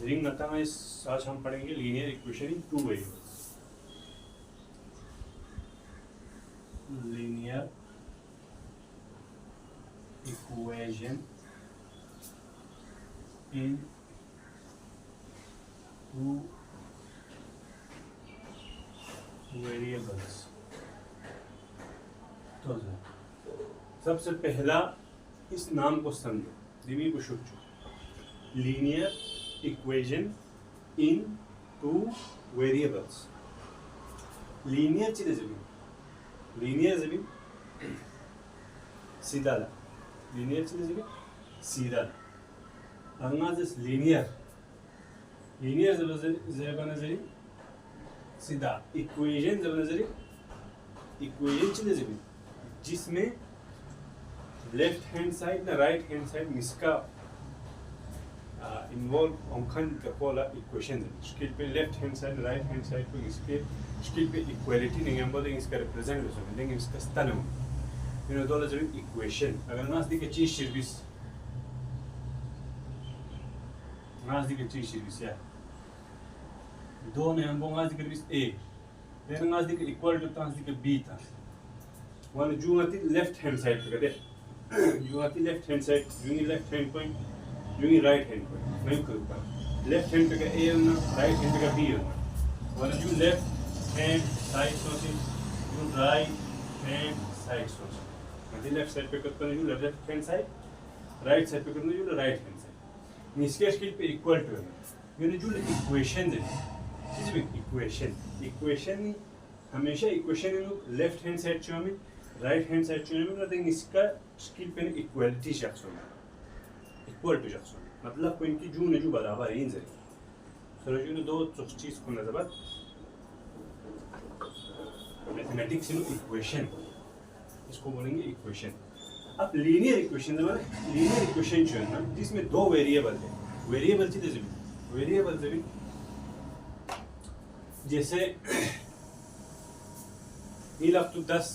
Ring mathematics आज हम पढ़ेंगे linear equation in two variables. Linear equation in two variables. तो सबसे पहला इस नाम को समझो, दिवी को शुरू linear equation in two variables. Linear चीज़ जमीन लीनियर जमीन सीधा ला लीनियर चीज़ जमीन सीधा ला अंगाज़ लीनियर लीनियर ज़बान ज़री सीधा इक्वेशन ज़बान ज़री इक्वेशन चीज़ जमीन जिसमें लेफ्ट हैंड साइड ना राइट हैंड साइड इसका इन्वॉल्व ऑंखन कपोला इक्वेशन स्किल पे left hand side right hand side को इसके स्किल पे इक्वालिटी नहीं हम बोलेंगे इसका रिप्रेजेंट हो सकते हैं इसका स्तन हो इन दो लजर इक्वेशन अगर नज़दीक चीज सर्विस या दो ने हम नज़दीक सर्विस ए देन नज़दीक इक्वल टू नज़दीक बी था वन जो आती लेफ्ट हैंड साइड पे कदे जो आती लेफ्ट हैंड साइड जो लेफ्ट हैंड पॉइंट जो राइट हैंड पॉइंट नहीं कर लेफ्ट हैंड पे का ए होना राइट हैंड पे का बी होना वन जो लेफ्ट हैंड साइड सोचे जो राइट हैंड साइड सोचे मतलब लेफ्ट साइड पे करते हैं जो left hand side right side पे करते हैं जो राइट हैंड साइड इसके स्केल पे इक्वल टू है ये जो इक्वेशन है इक्वेशन हमेशा इक्वेशन लेफ्ट हैंड साइड चो हमें राइट हैंड साइड चो हमें मतलब इसका स्केल पे इक्वालिटी शख्स होगा इक्वल टू शख्स मतलब कोई इनकी जू ने जो बराबर है इन जरिए सर जो दो चीज को नजर मैथमेटिक्स इन इक्वेशन इसको बोलेंगे इक्वेशन। अब लीनियर इक्वेशन जो है ना जिसमें दो वेरिएबल है वेरिएबल चीज़ वेरिएबल जमीन जैसे ये लग तो 10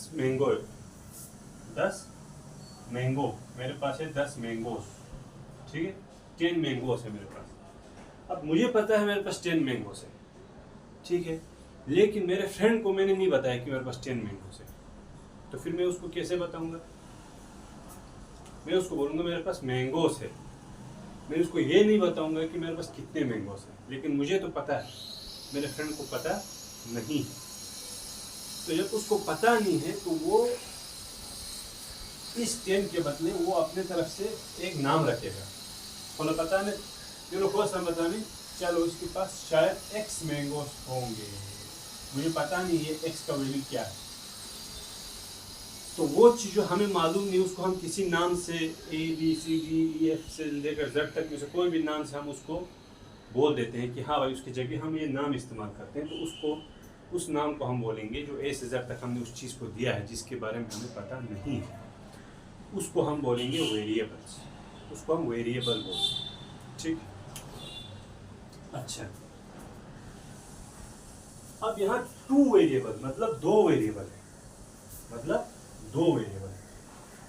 मैंगो मेरे पास है 10 मैंगोस ठीक है 10 मैंगोस है मेरे पास। अब मुझे पता है मेरे पास 10 मैंगोस है ठीक है लेकिन मेरे फ्रेंड को मैंने नहीं बताया कि मेरे पास 10 मैंगोस है तो फिर मैं उसको कैसे बताऊंगा मैं उसको बोलूँगा मेरे पास मैंगोस है मैं उसको ये नहीं बताऊंगा कि मेरे पास कितने मैंगोस हैं लेकिन मुझे तो पता है मेरे फ्रेंड को पता नहीं तो जब उसको पता नहीं है तो वो इस 10 के बदले वो अपने तरफ से एक नाम रखेगा बोला पता नहीं जो को सब बताने चलो इसके पास शायद x मैंगोस होंगे मुझे पता नहीं है x का वैल्यू क्या है तो वो चीज़ जो हमें मालूम नहीं उसको हम किसी नाम से A B C D E F से लेकर Z तक में से कोई भी नाम से हम उसको बोल देते हैं कि हाँ भाई उसकी जगह हम ये नाम इस्तेमाल करते हैं तो उसको उस नाम को हम बोलेंगे जो A से Z तक हमने उस चीज़ को दिया है जिसके बारे में हमें पता नहीं है उसको हम बोलेंगे वेरिएबल्स उसको हम वेरिएबल बोलते ठीक। अच्छा अब यहाँ टू वेरिएबल मतलब दो वेरिएबल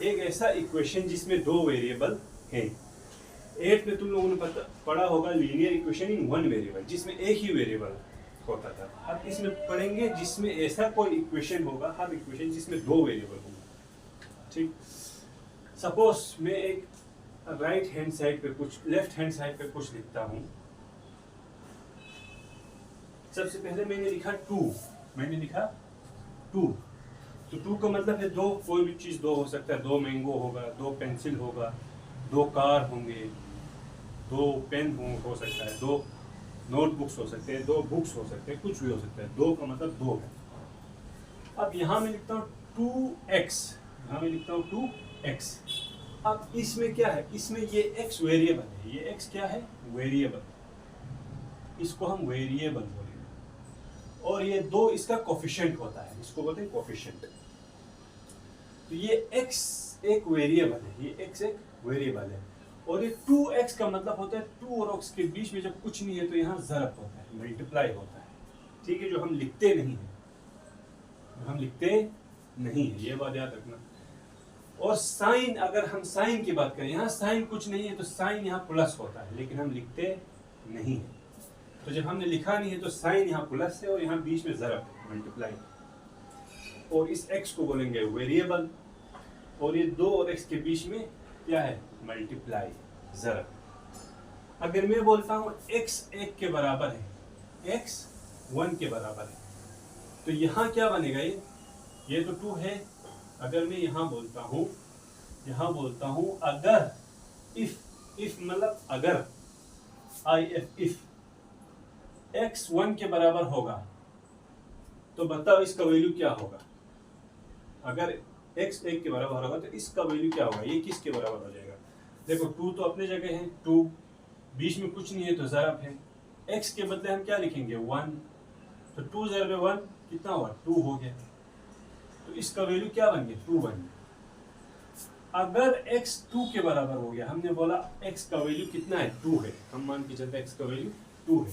है एक ऐसा इक्वेशन जिसमें दो वेरिएबल हैं। 8 में तुम लोगों ने पढ़ा होगा linear equation in one variable जिसमें एक ही वेरिएबल होता था। अब इसमें पढ़ेंगे जिसमें ऐसा कोई इक्वेशन होगा हर इक्वेशन जिसमें दो वेरिएबल होंगे ठीक। सपोज मैं एक राइट हैंड साइड पे कुछ लेफ्ट हैंड साइड पे कुछ लिखता हूँ सबसे पहले मैंने लिखा 2 तो 2 का मतलब है दो कोई भी चीज़ दो हो सकता है 2 मैंगो होगा 2 पेंसिल होगा 2 कार होंगे 2 पेन हो सकता है 2 नोटबुक्स हो सकते हैं 2 बुक्स हो सकते हैं कुछ भी हो सकता है 2 का मतलब 2 है। अब यहाँ मैं लिखता हूँ 2x अब इसमें क्या है इसमें ये x वेरिएबल है ये x क्या है वेरिएबल इसको हम वेरिएबल बोलेंगे और ये 2 इसका कोफिशिएंट होता है इसको बोलते हैं कोफिशिएंट। तो ये x एक वेरिएबल है ये x एक वेरिएबल है और ये 2x का मतलब होता है 2 और x के बीच में जब कुछ नहीं है तो यहाँ ज़रब होता है मल्टीप्लाई होता है ठीक है जो हम लिखते नहीं है ये बात याद रखना। और साइन अगर हम साइन की बात करें यहाँ साइन कुछ नहीं है तो साइन यहाँ प्लस होता है लेकिन हम लिखते नहीं है। तो जब हमने लिखा नहीं है तो साइन यहाँ प्लस है और यहाँ बीच में ज़रब मल्टीप्लाई, और इस x को बोलेंगे वेरिएबल, और ये 2 और x के बीच में क्या है, मल्टीप्लाई ज़रब। अगर मैं बोलता हूँ x 1 के बराबर है, x 1 के बराबर है, तो यहाँ क्या बनेगा, ये तो 2 है। अगर मैं यहाँ बोलता हूँ अगर इफ मतलब अगर इफ x 1 के बराबर होगा तो बताओ इसका वैल्यू क्या होगा। अगर x 1 के बराबर होगा तो इसका वैल्यू क्या होगा, ये किसके बराबर हो जाएगा। देखो 2 तो अपने जगह है, 2 बीच में कुछ नहीं है तो ज़रब है, x के बदले हम क्या लिखेंगे 1, तो 2 ज़रब 1 कितना हुआ 2 हो गया, तो इसका वैल्यू क्या बन गया 2 बन गया। अगर x 2 के बराबर हो गया, हमने बोला x का वैल्यू कितना है 2 है, हम मान के चलते x का वैल्यू 2 है,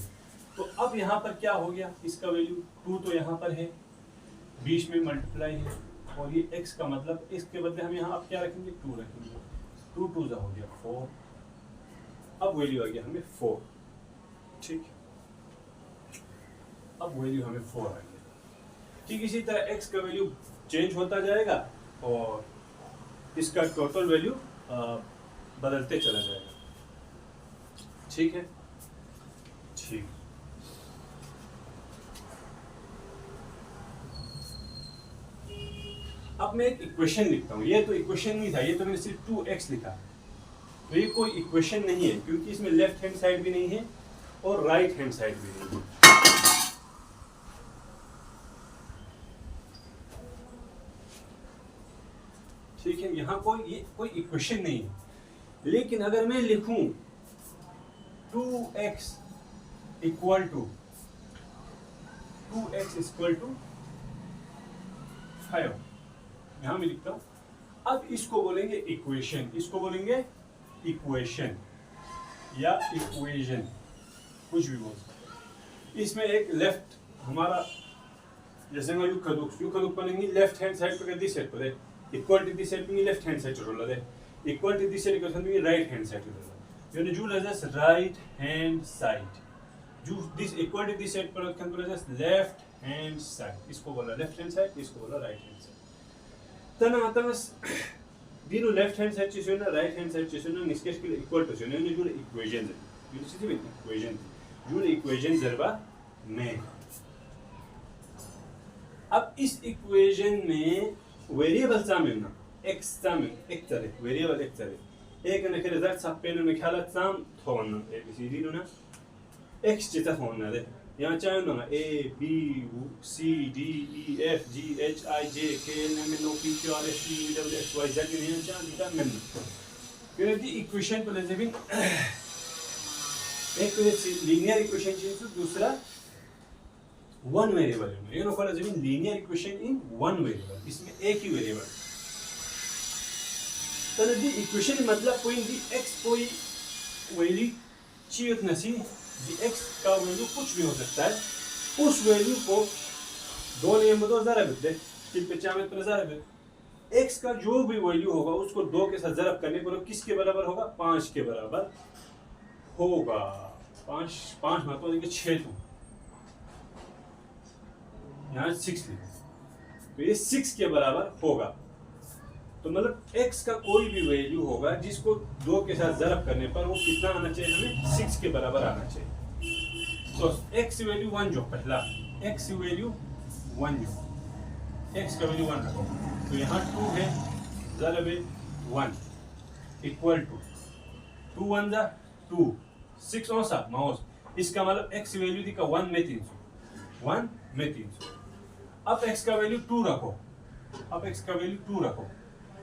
तो अब यहाँ पर क्या हो गया, इसका वैल्यू 2 तो यहाँ पर है, बीच में मल्टीप्लाई है, और ये x का मतलब इसके बदले हम यहाँ अब क्या रखेंगे 2 रखेंगे, 2 2 हो गया 4, अब वैल्यू आ गया हमें 4, ठीक, अब वैल्यू हमें 4 आ गया। ठीक इसी तरह x का वैल्यू चेंज होता जाएगा और इसका टोटल वैल्यू बदलते चला जाएगा, ठीक है, ठीक। अब मैं एक इक्वेशन लिखता हूँ, ये तो इक्वेशन नहीं था, ये तो मैंने सिर्फ 2x लिखा, तो ये कोई इक्वेशन नहीं है क्योंकि इसमें लेफ्ट हैंड साइड भी नहीं है और राइट हैंड साइड भी नहीं है। ठीक है, यहाँ कोई इक्वेशन नहीं है, लेकिन अगर मैं लिखूं 2x इक्वल टू 5, यहां मैं लिखता हूं। अब इसको बोलेंगे इक्वेशन, इसको बोलेंगे इक्वेशन या इक्वेशन, कुछ भी बोल सकते। इसमें एक लेफ्ट हमारा जैसे मैं युखदुक बनेंगे लेफ्ट हैंड साइड पर दिस साइड पर equal to this side means left hand side roll है, equal to this side का मतलब means right hand side roll है, यानी जो लगा right hand side, जो this equal to this side पर क्या बोला जाए left hand side, इसको बोला left hand side, इसको बोला right hand side। तना आता है दिनो left hand side चीज़ ना right hand side चीज़ ना निष्कर्ष के लिए equal to चीज़ ना जो equation है, ये चीज़ भी equation, जो equation ज़रबा में। अब इस equation में वेरिएबल सामने ना x सामने एक तरह वेरिएबल एक तरह एक ने के रिजल्ट सापेन में ख्याल साम थोन ए बी सी डी ना x जितना थोन ना दे यहाँ चाहे ना a b c d e f g h i j k l m n o p q r s t u v w x y z ने यहाँ चाहे दिखा में फिर दी इक्वेशन पर लेते बिन एक लीनियर इक्वेशन चाहिए, दूसरा वन वेरिएबल है, ये नोफर जमीन linear equation in one variable, इसमें एक ही वेरिएबल। तो दी इक्वेशन मतलब कोई दी x कोई वैल्यू चाहिए नसी, दी x का वैल्यू कुछ भी हो सकता है, उस वैल्यू को दो नियम में 2000 बदले किल पे चाहे तो 2000 बदले x का जो भी वैल्यू होगा उसको 2 के साथ ज़रब करने पर किसके बराबर होगा 5 के बराबर होगा। 5 मतलब देखिए 6 तो यहाँ 6 लिखो तो ये 6 के बराबर होगा, तो मतलब x का कोई भी वैल्यू होगा जिसको 2 के साथ ज़रब करने पर वो कितना आना चाहिए, हमें 6 के बराबर आना चाहिए। तो x वैल्यू 1 जो पहला x वैल्यू 1 जो x का वैल्यू 1 रखो, तो यहाँ 2 है ज़रब 1 इक्वल टू 2 1 जा 2 6 औसा माउस, इसका मतलब x वैल्यू दी का 1 में 300 अब x का वैल्यू 2 रखो, अब x का वैल्यू 2 रखो,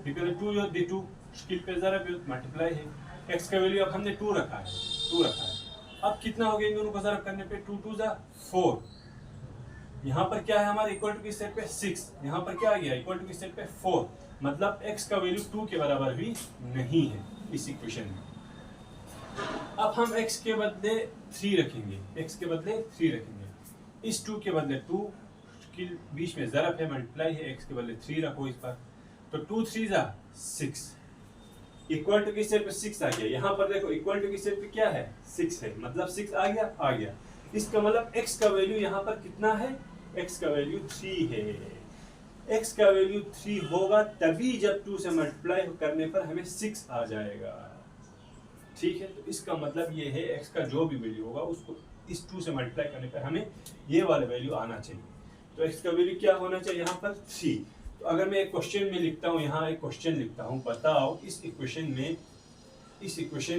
बिकॉज़ 2 यो दी 2 स्किल पे ज़रा भी मल्टीप्लाई है, x का वैल्यू अब हमने 2 रखा है, अब कितना हो गया इन दोनों को ज़रब करने पे 2 2 जा 4, यहाँ पर क्या है हमारे इक्वल टू की स्टेप पे 6, यहाँ पर क्या आ गया इक्वल टू की स्टेप पे 4, मतलब x का वैल्यू 2 के बराबर भी नहीं है इस इक्वेशन में। अब हम x के बदले 3 रखेंगे, इस 2 के बदले 2 के बीच में ज़रब है मल्टीप्लाई है, x के बदले 3 रखो इस पर, तो 2 3 जा 6, इक्वल टू की स्टेप पे 6 आ गया, यहाँ पर देखो इक्वल टू की स्टेप पे क्या है 6 है, मतलब 6 आ गया। इसका मतलब x का वैल्यू यहाँ पर कितना है, x का वैल्यू 3 है। x का वैल्यू 3 होगा तभी जब 2 से मल्टीप्लाई करने पर हमें 6 आ जाएगा। ठीक है, तो इसका मतलब ये है x का जो भी वैल्यू होगा उसको इस 2 से मल्टीप्लाई करने पर हमें ये वाला वैल्यू आना चाहिए। तो x का वैल्यू क्या होना चाहिए यहाँ पर 3। तो अगर मैं एक क्वेश्चन में लिखता हूँ, यहाँ एक क्वेश्चन लिखता हूँ, बताओ इस इक्वेशन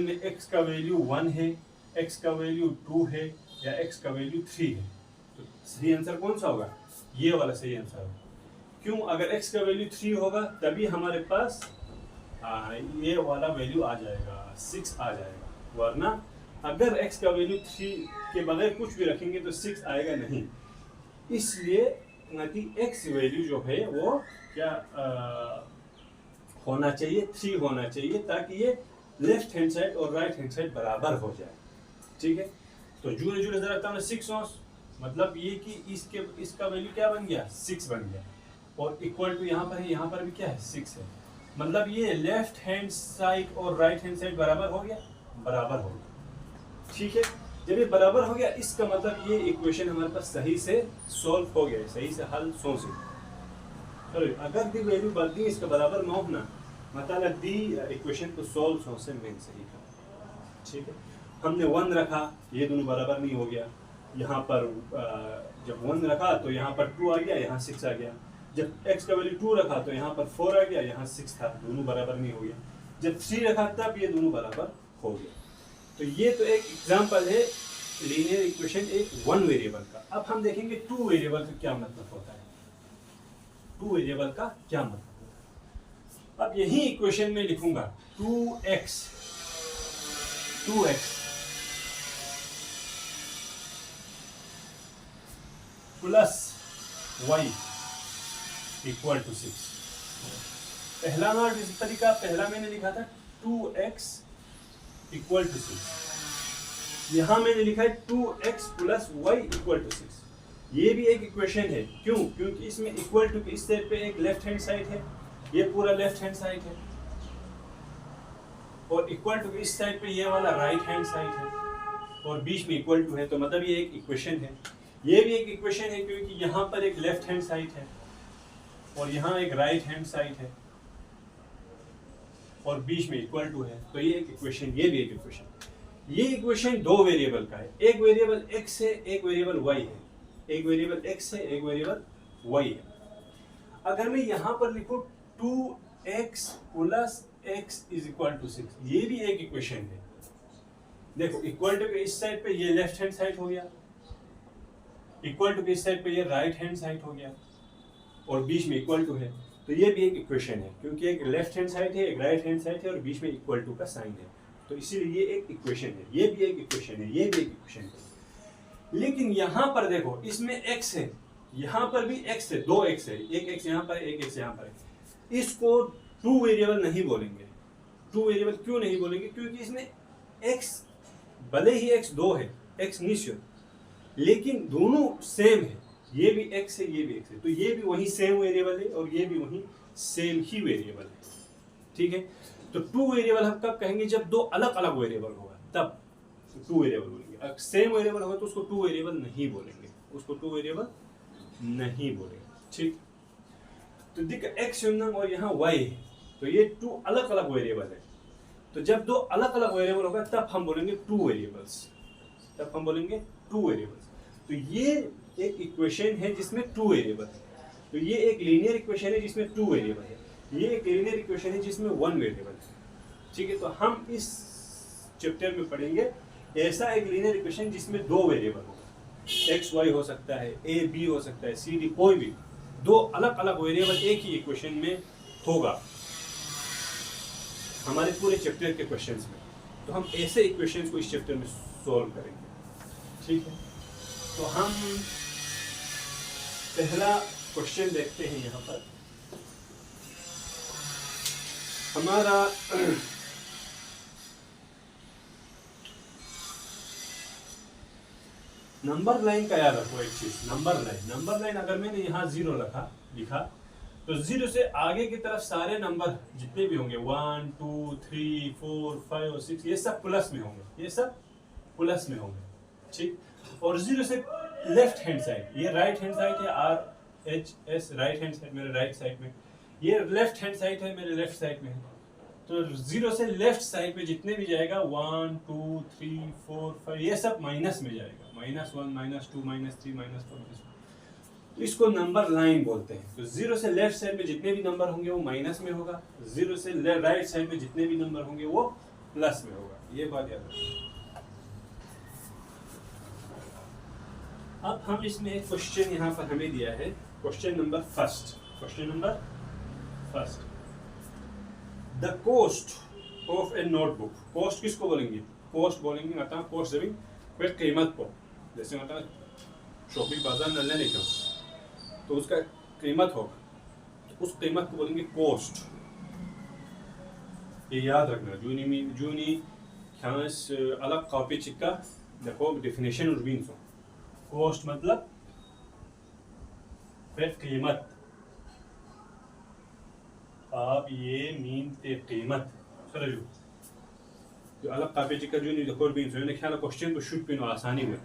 में x का वैल्यू 1 है, x का वैल्यू 2 है या x का वैल्यू 3 है, तो सही आंसर कौन सा होगा, ये वाला सही आंसर होगा। क्यों, अगर x का वैल्यू 3 होगा तभी हमारे पास ये वाला वैल्यू आ जाएगा, 6 आ जाएगा, वरना अगर x का वैल्यू 3 के बगैर कुछ भी रखेंगे तो 6 आएगा नहीं। इसलिए x वैल्यू जो है वो क्या होना चाहिए, 3 होना चाहिए, ताकि ये लेफ्ट हैंड साइड और राइट हैंड साइड बराबर हो जाए। ठीक है, तो जुड़े जुड़े रखता हूँ 6 मतलब ये कि इसका वैल्यू क्या बन गया 6 बन गया, और इक्वल टू यहाँ पर है, यहाँ पर भी क्या है 6 है, मतलब ये लेफ्ट हैंड साइड और राइट हैंड साइड बराबर हो गया, बराबर हो गया। ठीक है, जब ये बराबर हो गया इसका मतलब ये इक्वेशन हमारे पास सही से सॉल्व हो गया, सही से हल सो से। चलो अगर दी वैल्यू बढ़ती है इसका बराबर न होना मतलब दी इक्वेशन को सॉल्व सो से मेन सही था। ठीक है, हमने 1 रखा, ये दोनों बराबर नहीं हो गया, यहाँ पर जब 1 रखा तो यहाँ पर 2 आ गया, यहाँ 6 आ गया। जब x का वैल्यू 2 रखा तो यहाँ पर 4 आ गया, यहाँ 6 था, दोनों बराबर नहीं हो गया। जब 3 रखा तब ये दोनों बराबर हो गया। तो ये तो एक एग्जांपल है लीनियर इक्वेशन एक 1 वेरिएबल का। अब हम देखेंगे 2 वेरिएबल का क्या मतलब होता है, 2 वेरिएबल का क्या मतलब होता है। अब यही इक्वेशन में लिखूंगा 2x plus y equal to 6। पहला ना इस तरीका, पहला मैंने लिखा था 2x इक्वल टू 6, यहां मैंने लिखा है 2x plus y equal to 6। ये भी एक इक्वेशन है, क्यों, क्योंकि इसमें इक्वल टू के इस साइड पे एक लेफ्ट हैंड साइड है, ये पूरा लेफ्ट हैंड साइड है, और इक्वल टू के इस साइड पे ये वाला राइट हैंड साइड है, और बीच में इक्वल टू है, तो मतलब ये एक इक्वेशन है। ये भी एक इक्वेशन है क्योंकि यहाँ पर एक लेफ्ट हैंड साइड है और यहाँ एक राइट हैंड साइड है और बीच में इक्वल टू है, तो ये एक इक्वेशन, ये भी एक इक्वेशन। ये इक्वेशन 2 वेरिएबल का है, एक वेरिएबल x है, एक वेरिएबल y है, एक वेरिएबल x है, एक वेरिएबल y है। अगर मैं यहाँ पर लिखूं 2x plus x is equal to 6, ये भी एक इक्वेशन है। देखो इक्वल टू के इस साइड पे ये लेफ्ट हैंड साइड हो गया, इक्वल टू के इस साइड पे ये राइट हैंड साइड हो गया, और बीच में इक्वल टू है, तो ये भी एक इक्वेशन है क्योंकि एक लेफ्ट हैंड साइड है, एक राइट हैंड साइड है, और बीच में इक्वल टू का साइन है, तो इसीलिए ये एक इक्वेशन है। ये भी एक इक्वेशन है, ये भी एक इक्वेशन है। लेकिन यहाँ पर देखो इसमें x है, यहाँ पर भी x है, 2x है, एक x यहाँ पर है, एक x यहाँ पर है। इसको 2 वेरिएबल नहीं बोलेंगे। 2 वेरिएबल क्यों नहीं बोलेंगे, क्योंकि इसमें x भले ही x 2 है, x निश्चय, लेकिन दोनों सेम है, ये भी x है, ये भी x है, तो ये भी वही सेम वेरिएबल है और ये भी वही सेम ही वेरिएबल है। ठीक है, तो 2 वेरिएबल हम कब कहेंगे, जब 2 अलग अलग वेरिएबल होगा तब 2 वेरिएबल बोलेंगे। अगर सेम वेरिएबल होगा तो उसको 2 वेरिएबल नहीं बोलेंगे, उसको 2 वेरिएबल नहीं बोलेंगे। ठीक, तो देख x और यहाँ y है, तो ये 2 अलग अलग वेरिएबल है। तो जब 2 अलग अलग वेरिएबल होगा तब हम बोलेंगे 2 वेरिएबल्स, तब हम बोलेंगे 2 वेरिएबल्स। तो ये एक इक्वेशन है जिसमें 2 वेरिएबल है, तो ये एक लीनियर इक्वेशन है जिसमें 2 वेरिएबल है, ये एक लीनियर इक्वेशन है जिसमें 1 वेरिएबल है। ठीक है, तो हम इस चैप्टर में पढ़ेंगे ऐसा एक लीनियर इक्वेशन जिसमें 2 वेरिएबल होगा, x y हो सकता है, a b हो सकता है, c d, कोई भी 2 अलग अलग वेरिएबल एक ही इक्वेशन में होगा हमारे पूरे चैप्टर के क्वेश्चंस में। तो हम ऐसे इक्वेशंस को इस चैप्टर में सॉल्व करेंगे। ठीक है, तो हम पहला क्वेश्चन देखते हैं। यहाँ पर हमारा नंबर लाइन का याद रखो एक चीज, नंबर लाइन अगर मैंने यहाँ 0 लिखा तो 0 से आगे की तरफ सारे नंबर जितने भी होंगे 1 2 3 4 5 और 6 ये सब प्लस में होंगे, ये सब प्लस में होंगे, ठीक। और 0 से लेफ्ट हैंड साइड, ये राइट हैंड साइड है RHS, राइट हैंड साइड मेरे राइट साइड में, ये लेफ्ट हैंड साइड है मेरे लेफ्ट साइड में है। तो 0 से लेफ्ट साइड में जितने भी जाएगा 1 2 3 4 5 ये सब माइनस में जाएगा, -1 -2 -3 -4। तो इसको नंबर लाइन बोलते हैं। तो 0 से लेफ्ट साइड में जितने भी नंबर होंगे वो माइनस में होगा, 0 से राइट साइड में जितने भी नंबर होंगे वो प्लस में होगा, ये बात याद रखिए। अब हम इसमें एक क्वेश्चन यहाँ पर हमें दिया है, question number first, the cost of a notebook. Cost किसको बोलेंगे? कोस्ट बोलेंगे आता कोस्ट जमीन फिर कीमत को, जैसे आता शॉपिंग बाजार न लेने का तो उसका कीमत होगा, तो उस कीमत को बोलेंगे कोस्ट। ये याद रखना, जूनी खास अलग कॉपी चिक्का देखो डेफिनेशन और बीन सो कोस्ट मतलब फिर कीमत, आप ये मीन ते कीमत सर जो अलग कॉपी चिक्का जूनी देखो और बीन सो ने ख्याल क्वेश्चन तो शुड पिनो आसानी में।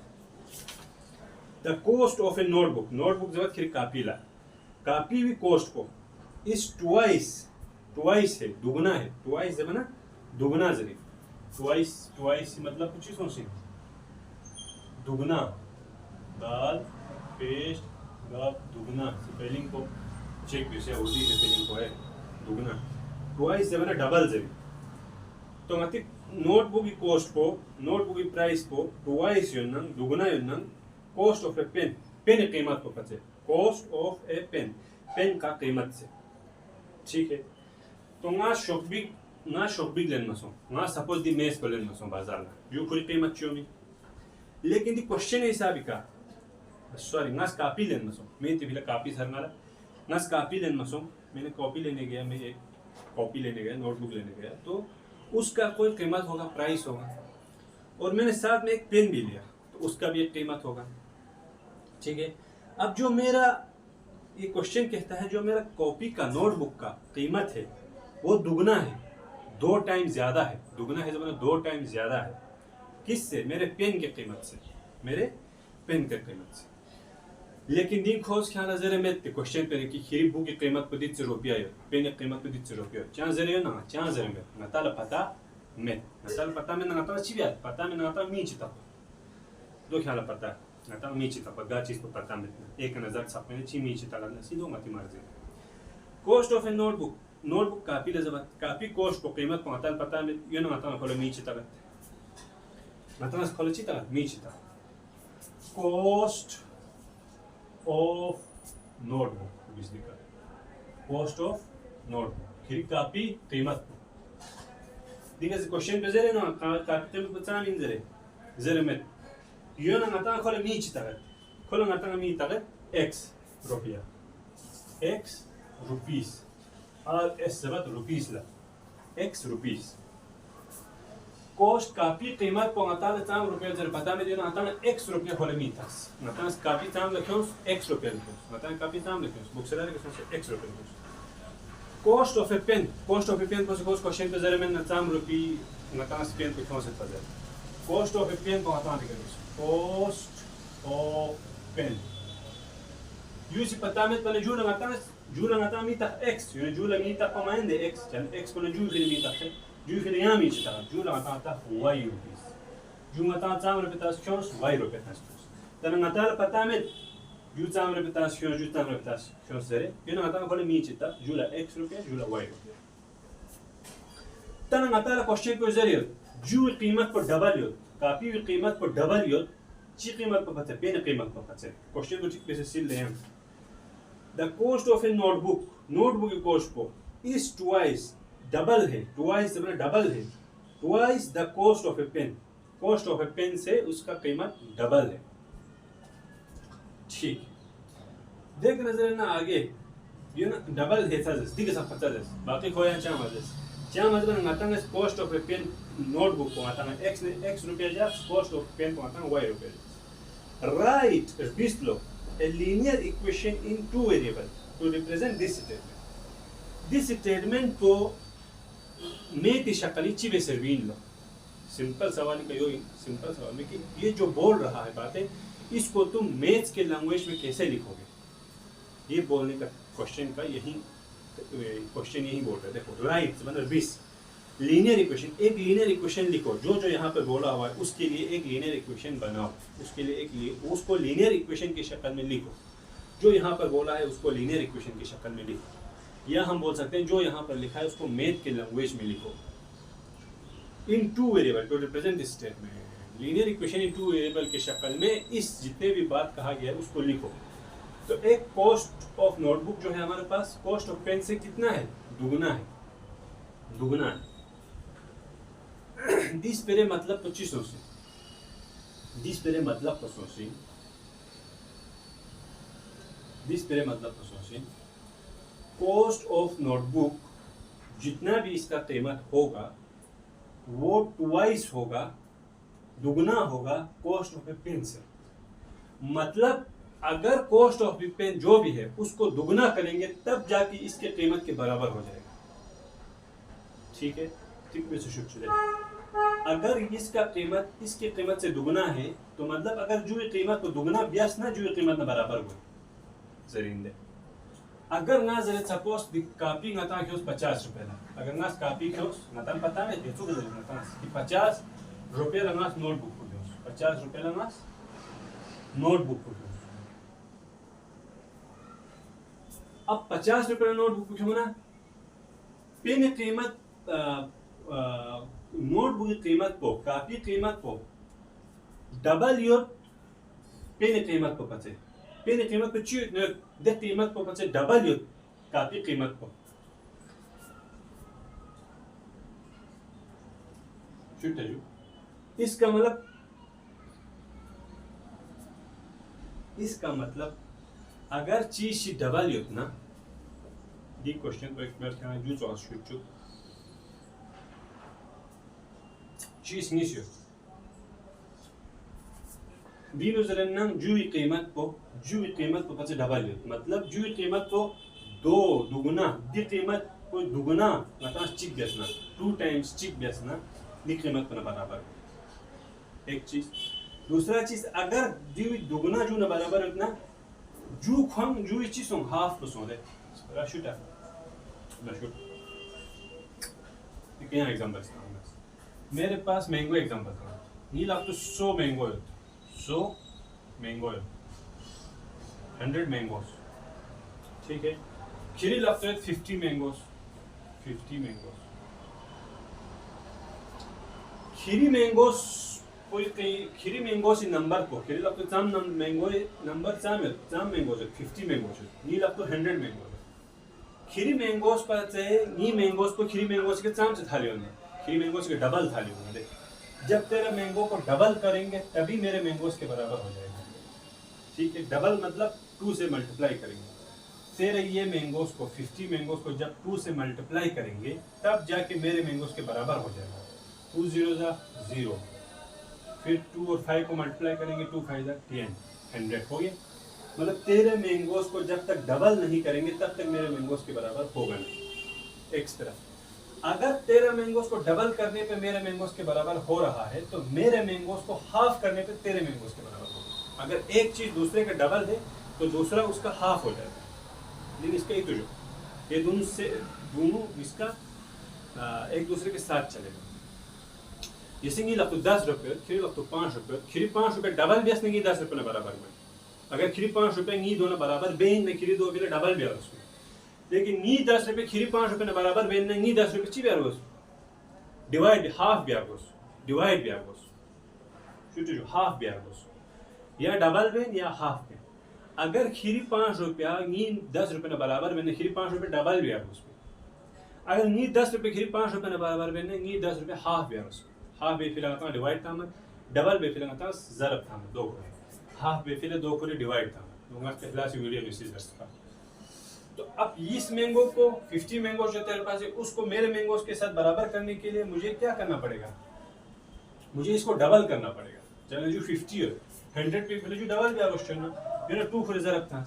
The cost of a notebook, notebook जब खिर कापी ला, कापी भी कोस्ट को इस ट्वाइस है, दुगना है, ट्वाइस जब ना दुगना जरी, ट्वाइस मतलब कुछ ही सोची दुगना, दाल पेस्ट गाप दुगना, स्पेलिंग को चेक भी से होती है, स्पेलिंग को है दुगना, ट्वाइस जब ना डबल जरी। तो मतलब नोटबुक की कोस्ट को, नोटबुक की प्राइस को ट्वाइस योनंग दुगना योनंग cost of a pen, pen की कीमत को पचे, cost of a pen, pen का कीमत से, ठीक है। तो ना शॉपिंग लेन मसो, ना सपोज दी मेस पर लेन मसो बाजार में, जो पूरी कीमत चोमी, लेकिन दी क्वेश्चन है हिसाब का, सॉरी ना कॉपी लेन मसो, मैं तो भी कॉपी सर मारा, ना कॉपी लेन मसो, मैंने कॉपी लेने गया, मैं एक कॉपी लेने गया, नोटबुक लेने गया, तो उसका कोई कीमत होगा, प्राइस होगा, और मैंने साथ में एक पेन भी लिया, तो उसका भी एक कीमत होगा, ठीक है। अब जो मेरा ये क्वेश्चन कहता है जो मेरा कॉपी का नोटबुक का कीमत है वो दुगना है, 2 टाइम ज्यादा है, दुगना है जब 2 टाइम ज्यादा है, किससे? मेरे पेन के कीमत से, मेरे पेन के कीमत से। लेकिन दिन खोज क्या नजर में क्वेश्चन पे कि खीरी बुक की कीमत को 200 रुपया है, पेन की कीमत को 200 रुपया, क्या जरे ना क्या जरे में नताल पता में नताल अच्छी बात पता में नताल मीच तक दो ख्याल पता नता मीची तक गा चीज को पता में एक नजर सब में ची मीची तक ना सीधो मत मार। Cost of a notebook, notebook कापी लजबत कापी कोस्ट को कीमत को नताल पता में ये ना नता खोले मीची तक नता खोले ची तक मीची तक कॉस्ट ऑफ नोटबुक बिजली का कॉस्ट ऑफ नोटबुक खिरी कापी कीमत दिखे क्वेश्चन पे जरे ना कापी कीमत बचा नहीं जरे में यो ना नता खोले मीची तक खोले नता मी तक x रुपया x रुपीस और एस सबत रुपीस ला x रुपीस कॉस्ट कापी कीमत को नता चाम रुपया जर पता में देना नता x रुपया खोले मी तक नता कापी चाम लिखो x रुपया लिखो नता कापी चाम लिखो बुक सेलर के से x रुपया लिखो। Cost of a pen, cost of a pen को क्वेश्चन पे जरे में नताम रुपी नता पेन को कौन से पता कॉस्ट ऑफ ए पेन को नता लिखो कॉस्ट ऑफ पेन यूसी पता में पहले जूल लगाता मी तक x ये जूल मी तक कमाएं दे x चल x को जूल के मी तक जूल के यहां मी चला जूल लगाता y रुपीस जूल लगाता चाम रुपया क्योंस y रुपया तन नता पता में जू चाम रुपया क्यों जू चाम रुपया क्योंस जरे ये नता को मी चिता जूल x रुपया जूल y रुपया तन नता क्वेश्चन को जरिए जूल कीमत को डबल हो कापी की कीमत को डबल यो ची कीमत को पता पेन कीमत को पता क्वेश्चन को ठीक से सिल ले हम the cost of a notebook, notebook की कॉस्ट को इज ट्वाइस डबल है, ट्वाइस मतलब डबल है, twice the cost of a pen, cost of a pen से उसका कीमत डबल है, ठीक। देख नजर ना आगे ये ना डबल है था दिख सब पता है बाकी खोया चाह मजे क्या मतलब नतांग cost of a pen notebook को आता है x रुपया जा कॉस्ट ऑफ पेन को आता है y रुपया। Write below a linear equation in 2 variable, to represent this statement को मेथी शक्ल चिवे सर्वीन लो। सिंपल सवाल का यो सिंपल सवाल में कि ये जो बोल रहा है बातें इसको तुम मैथ्स के लैंग्वेज में कैसे लिखोगे, ये बोलने का क्वेश्चन का यही क्वेश्चन यही बोल रहे। देखो राइट मतलब दिस लीनियर इक्वेशन, एक लीनियर इक्वेशन लिखो जो जो यहाँ पे बोला हुआ है उसके लिए एक लीनियर इक्वेशन बनाओ, उसके लिए उसको लीनियर इक्वेशन की शक्ल में लिखो। जो यहाँ पर बोला है उसको लीनियर इक्वेशन की शक्ल में लिखो, या हम बोल सकते हैं जो यहाँ पर लिखा है उसको मैथ के लैंग्वेज में लिखो। In two variable to represent this statement, linear equation in two variable की शक्ल में इस जितने भी बात कहा गया है उसको लिखो। तो एक कॉस्ट ऑफ नोटबुक जो है हमारे पास कॉस्ट ऑफ पेन से कितना है, दुगना है। दिस पेरे मतलब 2500 से, दिस पेरे मतलब 500 से, दिस पेरे मतलब 500 से कॉस्ट ऑफ नोटबुक जितना भी इसका कीमत होगा वो ट्वाइस होगा, दुगना होगा कॉस्ट ऑफ ए पेन से। मतलब अगर कॉस्ट ऑफ ए पेन जो भी है उसको दुगना करेंगे तब जाके इसके कीमत के बराबर हो जाएगा। ठीक है, ठीक में से शुरू चलेगा। अगर इसका कीमत इसकी कीमत से दुगना है तो मतलब अगर जो ये कीमत को दुगना ब्यास ना जो ये कीमत ना बराबर हो जरिंदे। अगर ना जरे सपोज कापी ngata क्यों 50 रुपए ला, अगर ना कापी क्यों ngata पता है ये तो ngata कि 50 रुपए लंगा नोटबुक को क्यों 50 रुपए लंगा नोटबुक को क्यों। अब 50 रुपए नोटबुक क्यों ना पेन कीमत नोटबुक की कीमत को कापी कीमत को डबल योर पेन कीमत को पचे, पेन कीमत को चीज ने दे कीमत को पचे डबल योर कापी कीमत को छूट है। इसका मतलब अगर चीज डबल योर ना दी क्वेश्चन को एक बार क्या जो चॉइस छूट चीज नहीं दीनो जरन जुई कीमत को पचे डबल मतलब जुई कीमत को दो दुगना दी कीमत को दुगना मतलब चिक बेचना 2 टाइम्स चिक बेचना दी कीमत को बराबर एक चीज। दूसरा चीज अगर जुई दुगना जो ना बराबर उतना जू खम जुई चीज सो हाफ को सो दे शूट क्या एग्जांपल मेरे पास मैंगो एग्जांपल था ये लाख तो 100 मैंगो है 100 मैंगोस ठीक है। खीरी लगता है 50 मैंगोस खीरी मैंगोस इन नंबर को खीरी लगता है जाम मैंगो नंबर जाम मैंगोस 50 मैंगोस ये लगता है 100 मैंगोस खीरी मैंगोस पर से नी मैंगोस को खीरी मैंगोस के जाम से थाली होने खीरी मैंगोस के डबल थाली होने। जब तेरे मैंगो को डबल करेंगे तभी मेरे मैंगोस के बराबर हो जाएगा। ठीक है, डबल मतलब 2 से मल्टीप्लाई करेंगे तेरे ये मैंगोस को 50 मैंगोस को जब 2 से मल्टीप्लाई करेंगे तब जाके मेरे मैंगोस के बराबर हो जाएगा। 2 0 0 फिर 2 और 5 को मल्टीप्लाई करेंगे 2 5 10 100 हो गया। मतलब तेरे मैंगोस को जब तक डबल नहीं करेंगे तब तक मेरे मैंगोस के बराबर होगा नहीं। एक तरफ अगर तेरे मैंगोस को डबल करने पे मेरे मैंगोस के बराबर हो रहा है तो मेरे मैंगोस को हाफ करने पे तेरे मैंगोस के बराबर होगा। अगर एक चीज दूसरे का डबल है तो दूसरा उसका हाफ हो जाएगा। लेकिन इसका एक जो ये दोनों इसका एक दूसरे के साथ चलेगा। जैसे कि लगता 10 रुपये खीरी लगता 5 रुपये खीरी 5 रुपये डबल बेस नहीं 10 रुपये बराबर में अगर खीरी 5 रुपये नहीं दोनों बराबर बेन में खीरी 2 बिले डबल बेर उसमें लेकिन नी 10 रुपये खीरी 5 रुपये बराबर बेन नहीं 10 रुपये ची बेर उस डिवाइड हाफ बेर उस डिवाइड बेर उस शुरू हाफ बेर उस या डबल बेन या हाफ बेन। अगर खीरी 5 रुपया नी 10 रुपये बराबर बेन खीरी 5 रुपये डबल बेर उसमें अगर नी 10 रुपये खीरी 5 रुपये बराबर बेन नी 10 रुपये हाफ बेर उसमें हाफ बे फिर लगाता डिवाइड था मैं डबल बे फिर लगाता ज़रब था मैं 2 को हाफ बे फिर 2 को डिवाइड था मैं दूंगा पहला से वीडियो रिसीव कर सकता। तो अब इस मैंगो को 50 मैंगो जो तेरे पास है उसको मेरे मैंगोस के साथ बराबर करने के लिए मुझे क्या करना पड़ेगा मुझे इसको डबल करना पड़ेगा। चलो जो 50 है 100 पे फिर जो डबल भी आवश्यक ना मेरा 2 फिर ज़रब था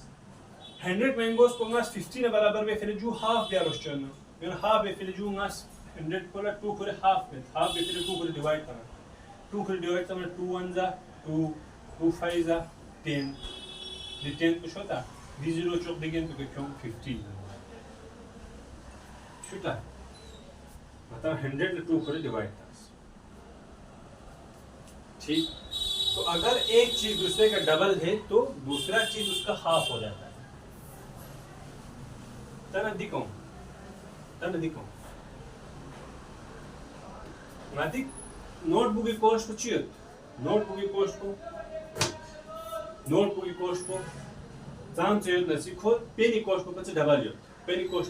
100 मैंगोस को ngās 50 na barabar be फिर जो हाफ या रोस्टन यानी हाफ be फिर जो ngās 100 को ला 2 को हाफ be फिर 2 को डिवाइड करना 2 को डिवाइड करना 2 1 जा 2 2 5 जा 10 the 10 को शोता the 0 चोक दिगेन तो क्यों 50 शोता मतलब 100 ले 2 को डिवाइड करना ठीक। तो अगर एक चीज दूसरे का डबल है तो दूसरा चीज उसका हाफ हो जाता है। तना दिखो नादिक नोटबुक की कॉस्ट को चियत नोटबुक की कॉस्ट को जान चाहिए ना सीखो पेनी कॉस्ट को पचे डबल यो पेनी कॉस्ट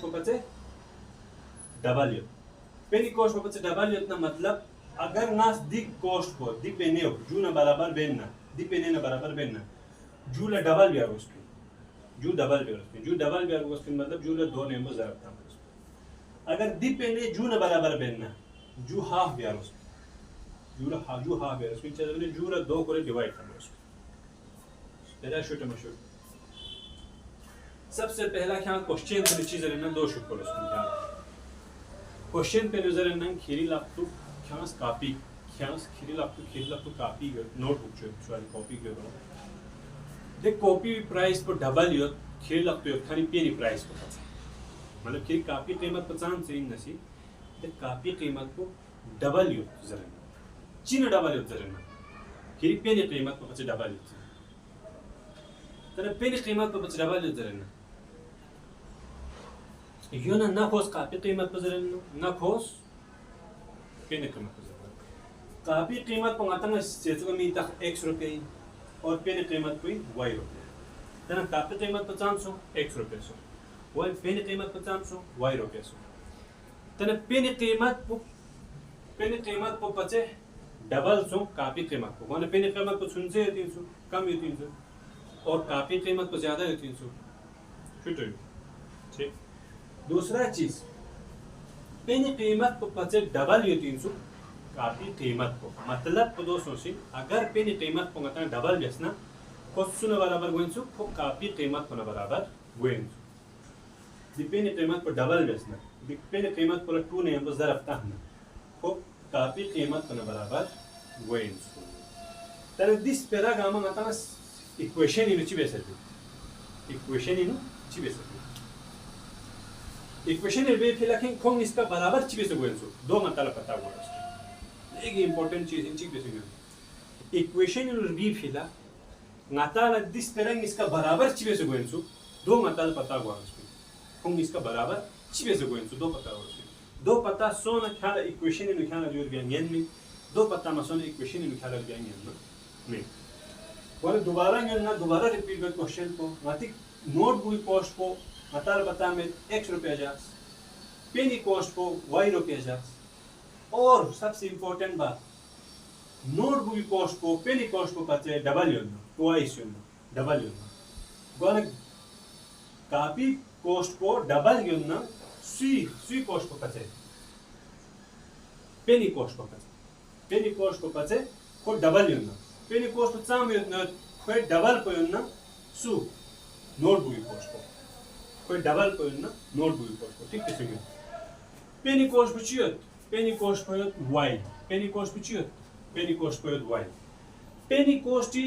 को पचे डबल यो ना मतलब अगर नास दिक कॉस्ट को दिक पेने हो जू ना बराबर बेनना दिक पेने ना बराबर बेनना जू ला डबल बिया उसके जू डबल बिया उसके मतलब जू ला 2 नंबर जरूरत था। अगर दिक पेने जू ना बराबर बेनना जू हाफ बिया उसके जू हाफ बिया उसके चलो जू ला 2 को डिवाइड करना उसको तेरा शूट मशूट सबसे पहला क्या क्वेश्चन पे चीज रहना 2 शूट करो उसको क्वेश्चन पे नजर रहना खीरी लापटू ख्यास कॉपी ख्यास खीरी लापटू कॉपी नोटबुक जो कॉपी करो देख कॉपी प्राइस पर डबल यो खीरी लापटू खाली पेनी प्राइस को मतलब खीरी कॉपी कीमत 50 से नसी देख कॉपी कीमत को डबल यो जरा चिन डबल यो जरा खीरी पेनी कीमत को डबल यो तेरे पेनी कीमत को डबल यो जरा यो ना खोस कॉपी कीमत पर जरा ना खोस पेनी कीमत पर जरा कॉपी कीमत को आतना सेचुगा मी तक x रुपए और पेनी कीमत कोई y रुपए तना कॉपी कीमत 500 x रुपए सो y पेनी कीमत 500 y रुपए सो तना पेनी कीमत को पचे डबल सो कॉपी कीमत को माने पेनी कीमत को 300 कम है 300 और कॉपी कीमत को ज्यादा है 300 छुट्टी ठीक। दूसरा चीज पेनी कीमत को पचे डबल ये 300 कॉपी कीमत को मतलब को दोस्तों से अगर पेनी कीमत को मतलब डबल बेचना कोस्ट न बराबर गोइंसु को कॉपी कीमत को न बराबर गोइंसु दी पेनी कीमत को डबल बेचना दी पेनी कीमत को 2 ने हम जरब ताहना को कॉपी कीमत को न बराबर गोइंसु तर दिस पैराग्राम में आता इक्वेशन इन ची बेसते इक्वेशन वे फिर लखें कौन इसका बराबर चिबे से गोइंसु 2 मतलब पता हुआ है एक इंपॉर्टेंट चीज इन चिबे से इक्वेशन इन बी फिला नाताला दिस तरह इसका बराबर चिबे से गोइंसु 2 मतलब पता हुआ है कौन इसका बराबर चिबे से गोइंसु 2 पता हुआ है 2 पता सोना ख्याल इक्वेशन इन ख्याल जो व्यंजन में 2 पता मसोन इक्वेशन इन ख्याल व्यंजन में और दोबारा रिपीट कर क्वेश्चन को मातिक नोटबुक कॉस्ट को मतलब बता में x रुपया जा पेनी कॉस्ट को y रुपया जा और सबसे इंपॉर्टेंट बात नोटबुक कॉस्ट को पेनी कॉस्ट को पचे डबल यो ट्वाइस यो डबल यो गोन कॉपी कॉस्ट को डबल यो ना सी कॉस्ट को पचे पेनी कॉस्ट को पचे को डबल यो ना पेनी कॉस्ट को चाम यो ना कोई डबल को यो ना सु नोटबुक कॉस्ट को कोई डबल को ना नोटबुक कॉस्ट को ठीक है पेनी कॉस्ट पुचियत पेनी कॉस्ट को y पेनी कॉस्ट पुचियत पेनी कॉस्ट को y पेनी कॉस्ट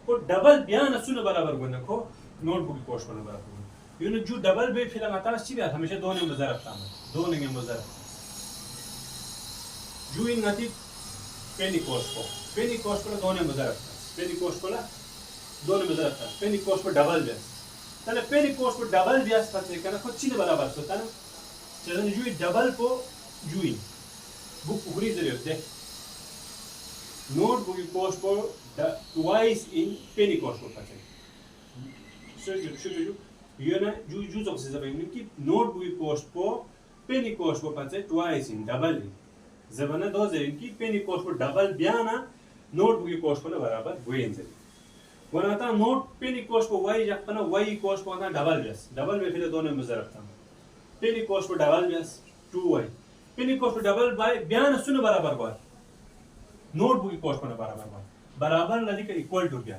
को डबल बयान सुन बराबर गोना को नोटबुक कॉस्ट को बराबर यू नो जो डबल बे फिर आता है सीधा हमेशा 2 नंबर रखता है 2 नंबर जो इन नती पेनी कॉस्ट को 2 नंबर रखता है पेनी कॉस्ट को 2 नंबर रखता है पेनी कॉस्ट को डबल बेस तने पेनी कॉस्ट को डबल ब्याज पचे करना को चिन्ह बराबर होता है चलन जुई डबल को जुई बुक उगरी जरिए होते नोट बुक कॉस्ट को ट्वाइस इन पेनी कॉस्ट को पचे सो ये ना जू जो से जब कि नोट बुक कॉस्ट को पेनी कॉस्ट को पचे ट्वाइस इन डबल जबना 2 जरिए कि पेनी कॉस्ट को डबल ब्याना नोट बुक कॉस्ट को बराबर गोइन जरिए वनाता नोट पेनी कॉस्ट को y जपना y कॉस्ट को आता डबल में फिर 2 नंबर रखता हूं पेनी कॉस्ट को डबल बेस 2y पेनी कॉस्ट को डबल बाय बयान सुन बराबर बार नोट बुक कॉस्ट को बराबर लदी का इक्वल टू क्या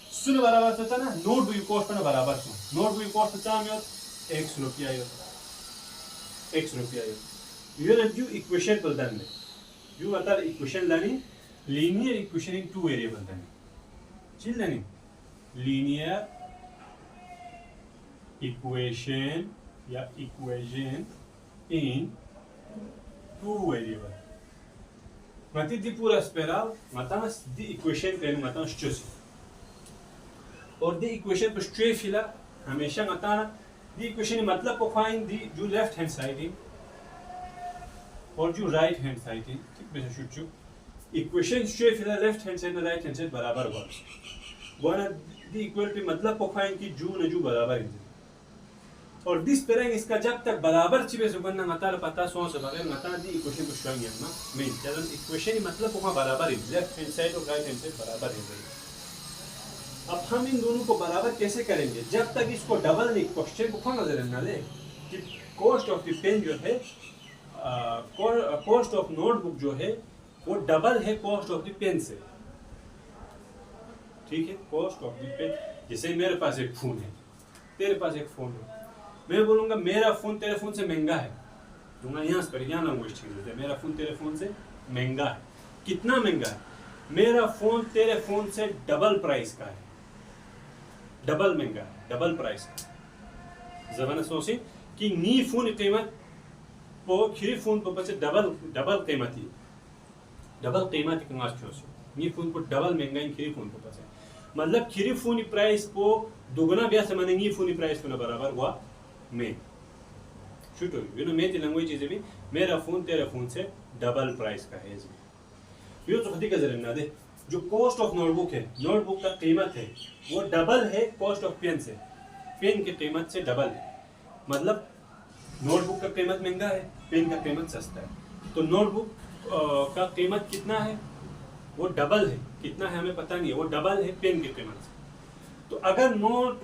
सुन बराबर होता ना नोट बुक कॉस्ट पर बराबर सु नोट बुक कॉस्ट चाम यो x रुपया यो यो ना जो इक्वेशन पर दन जो अतर इक्वेशन लानी linear equation in two variable दन चिल लानी लीनियर इक्वेशन या इक्वेशन इन टू वेरिएबल मती दी पूरा स्पेरल मता दी इक्वेशन पे मता स्ट्रेस और दी इक्वेशन पर स्ट्रेस फिला हमेशा मता दी इक्वेशन मतलब को फाइन दी जो लेफ्ट हैंड साइड और जो राइट हैंड साइड ठीक वैसे शुचु इक्वेशन स्ट्रेस फिला लेफ्ट हैंड साइड और राइट हैंड साइड बराबर वन दी इक्वल पे मतलब को फाइन की जो न जो बराबर है और दिस पेरेंग इसका जब तक बराबर चिवे सुबन मता पता सो से बगैर मता दी इक्वेशन को स्ट्रांग है ना मेन चलन इक्वेशन मतलब को बराबर है लेफ्ट हैंड साइड और राइट हैंड साइड बराबर है। अब हम इन दोनों को बराबर कैसे करेंगे जब तक इसको डबल नहीं क्वेश्चन को नजर न ले कि कॉस्ट ऑफ द पेन जो है कॉस्ट ऑफ नोटबुक जो है वो डबल है कॉस्ट ऑफ द पेन से ठीक है। कॉस्ट ऑफ द पेन जैसे मेरे पास एक फोन है तेरे पास एक फोन है मैं बोलूंगा मेरा फोन तेरे फोन से महंगा है दूंगा यहाँ पर यहाँ लैंग्वेज ठीक है मेरा फोन तेरे फोन से महंगा है कितना महंगा है मेरा फोन तेरे फोन से डबल प्राइस का है डबल महंगा है डबल प्राइस का जबान सोची कि नी फोन कीमत पो खिरी फोन को बचे डबल कीमती कंगास क्यों नी फोन को डबल महंगा इन खिरी फोन को बचे मतलब खिरी फोन प्राइस को दुगना ब्याह से माने नी फोन प्राइस को बराबर हुआ में शूट यू नो मैं ती लैंग्वेज इज भी मेरा फोन तेरे फोन से डबल प्राइस का है यो तो खदी का जरिए ना दे जो कॉस्ट ऑफ नोटबुक है नोटबुक का कीमत है वो डबल है कॉस्ट ऑफ पेन से पेन की कीमत से डबल है मतलब नोटबुक का कीमत महंगा है पेन का कीमत सस्ता है तो नोटबुक का कीमत कितना है वो डबल है कितना है हमें पता नहीं है वो डबल है पेन की कीमत से तो अगर नोट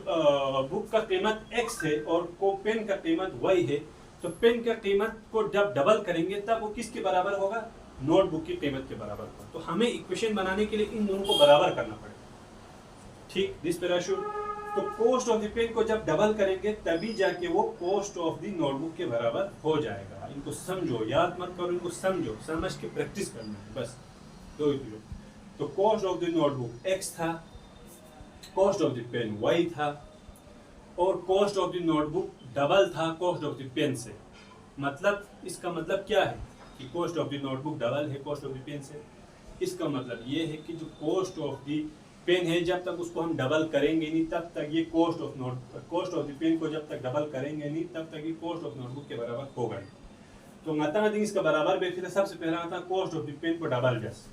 बुक का कीमत x है और को पेन का कीमत y है तो पेन का कीमत को जब डबल करेंगे तब वो किसके बराबर होगा नोटबुक की कीमत के बराबर होगा। तो हमें इक्वेशन बनाने के लिए इन दोनों को बराबर करना पड़ेगा ठीक दिस पैराशूट तो कॉस्ट ऑफ द पेन को जब डबल करेंगे तभी जाके वो कॉस्ट ऑफ द नोटबुक के बराबर हो जाएगा। इनको समझो याद मत करो इनको समझो समझ के प्रैक्टिस करना है बस दो ही तो cost of the notebook x था cost of the pen y था और cost of the notebook double था कॉस्ट ऑफ द पेन से मतलब इसका मतलब क्या है कि cost of the notebook double है कॉस्ट ऑफ द पेन से इसका मतलब ये है कि जो कॉस्ट ऑफ द पेन है जब तक उसको हम डबल करेंगे नहीं तब तक ये कॉस्ट ऑफ द पेन को जब तक डबल करेंगे नहीं तब तक ये कॉस्ट ऑफ नोटबुक के बराबर होगा तो मैथमेटिक्स इसका बराबर बेफिला सबसे पहला आता कॉस्ट ऑफ द पेन को डबल जस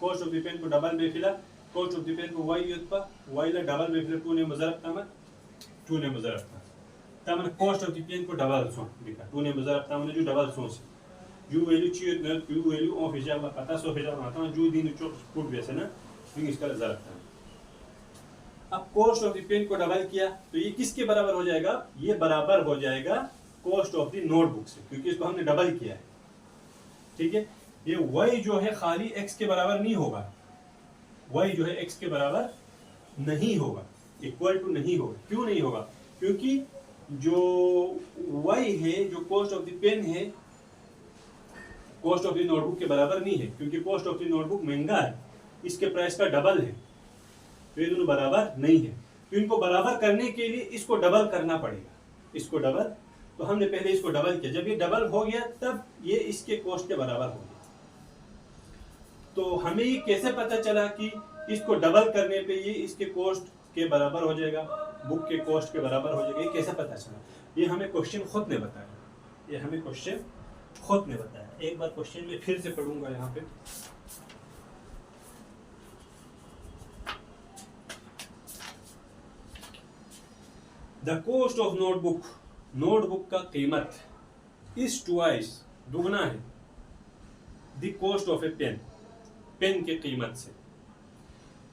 कॉस्ट ऑफ द पेन को डबल बेफिला कॉस्ट ऑफ द पेन को y युत्पा y ला डबल बेफिला 2 ने मुजरब तमन 2 ने मुजरब तमन कॉस्ट ऑफ द पेन को डबल सो दिखा 2 ने मुजरब तमन जो डबल सो जो वैल्यू चाहिए न जो वैल्यू ऑफ हिसाब में पता सो हिसाब आता है जो दिन चो फुट वैसे ना फिर इसका जरब था अब कॉस्ट ऑफ द पेन को डबल किया तो ये किसके बराबर हो जाएगा ये बराबर हो जाएगा कॉस्ट ऑफ द नोटबुक से क्योंकि इसको हमने डबल किया है ठीक है। ये y जो है खाली x के बराबर नहीं होगा y जो है x के बराबर नहीं होगा इक्वल टू नहीं होगा क्यों नहीं होगा क्योंकि जो y है जो कॉस्ट ऑफ द पेन है कॉस्ट ऑफ द नोटबुक के बराबर नहीं है क्योंकि कॉस्ट ऑफ द नोटबुक महंगा है इसके प्राइस का डबल है तो ये दोनों बराबर नहीं है तो इनको बराबर करने के लिए इसको डबल करना पड़ेगा इसको डबल तो हमने पहले इसको डबल किया जब ये डबल हो गया तब ये इसके कॉस्ट के बराबर हो गया। तो हमें ये कैसे पता चला कि इसको डबल करने पे ये इसके कॉस्ट के बराबर हो जाएगा बुक के कॉस्ट के बराबर हो जाएगा ये कैसे पता चला ये हमें क्वेश्चन खुद ने बताया ये हमें क्वेश्चन खुद ने बताया। एक बार क्वेश्चन में फिर से पढ़ूंगा यहाँ पे द कॉस्ट ऑफ नोटबुक का कीमत इज ट्वाइस दुगना है the cost of a pen के कीमत से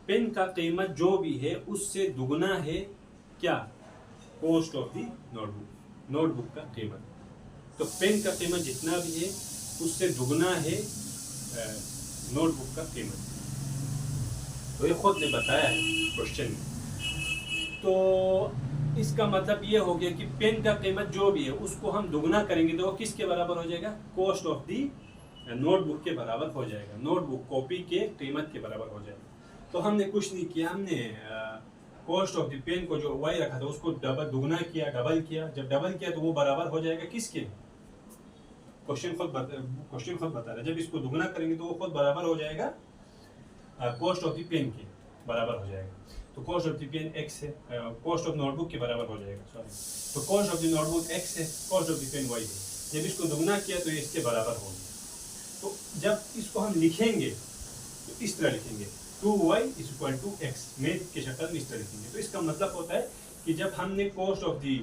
पेन का कीमत जो भी है उससे दुगना है क्या कॉस्ट ऑफ द नोटबुक का कीमत तो पेन का कीमत जितना भी है उससे दुगना है नोटबुक का कीमत तो ये खुद ने बताया है क्वेश्चन में। तो इसका मतलब ये हो गया कि पेन का कीमत जो भी है उसको हम दुगना करेंगे तो वो किसके बराबर हो जाएगा, कॉस्ट ऑफ दी नोटबुक के बराबर हो जाएगा, नोटबुक कॉपी के कीमत के बराबर हो जाएगा। तो हमने कुछ नहीं किया, हमने कॉस्ट ऑफ द पेन को जो वाई रखा था उसको दुगना किया, डबल किया। जब डबल किया तो वो बराबर हो जाएगा किसके, क्वेश्चन खुद बता रहा है, जब इसको दुगना करेंगे तो वो खुद बराबर हो जाएगा कॉस्ट ऑफ द पेन के बराबर हो जाएगा। तो cost of the pen x है, कॉस्ट ऑफ नोटबुक के बराबर हो जाएगा, सॉरी। तो cost of the notebook x है, cost of the pen y है। जब इसको दुगना किया तो ये इसके बराबर होगा। तो जब इसको हम लिखेंगे तो इस तरह लिखेंगे 2y = x, मैथ की शक्ल में इस तरह लिखेंगे। तो इसका मतलब होता है कि जब हमने कॉस्ट ऑफ दी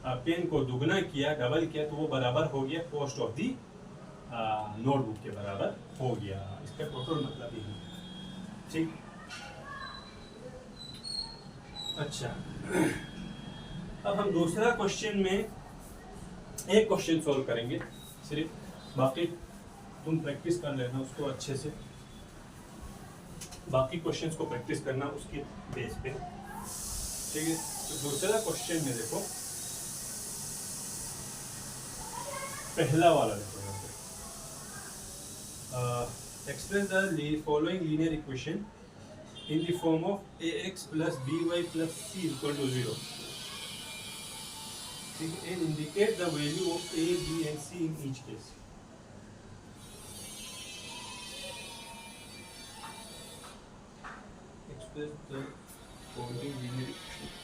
पेन को दुगना किया, डबल किया, तो वो बराबर हो गया कॉस्ट ऑफ दी नोटबुक के बराबर हो गया। इसका टोटल मतलब यही है, ठीक। अच्छा, अब हम दूसरा क्वेश्चन में एक क्वेश्चन सॉल्व करेंगे सिर्फ, बाकी तुम प्रैक्टिस कर लेना उसको अच्छे से, बाकी क्वेश्चंस को प्रैक्टिस करना उसके बेस पे, ठीक है। तो दूसरा क्वेश्चन में देखो, पहला वाला देखो यहाँ पे, express the following linear equation in the form of ax + by + c = 0, ठीक है, and indicate the value of a, b and c in each case। Express the following linear equation।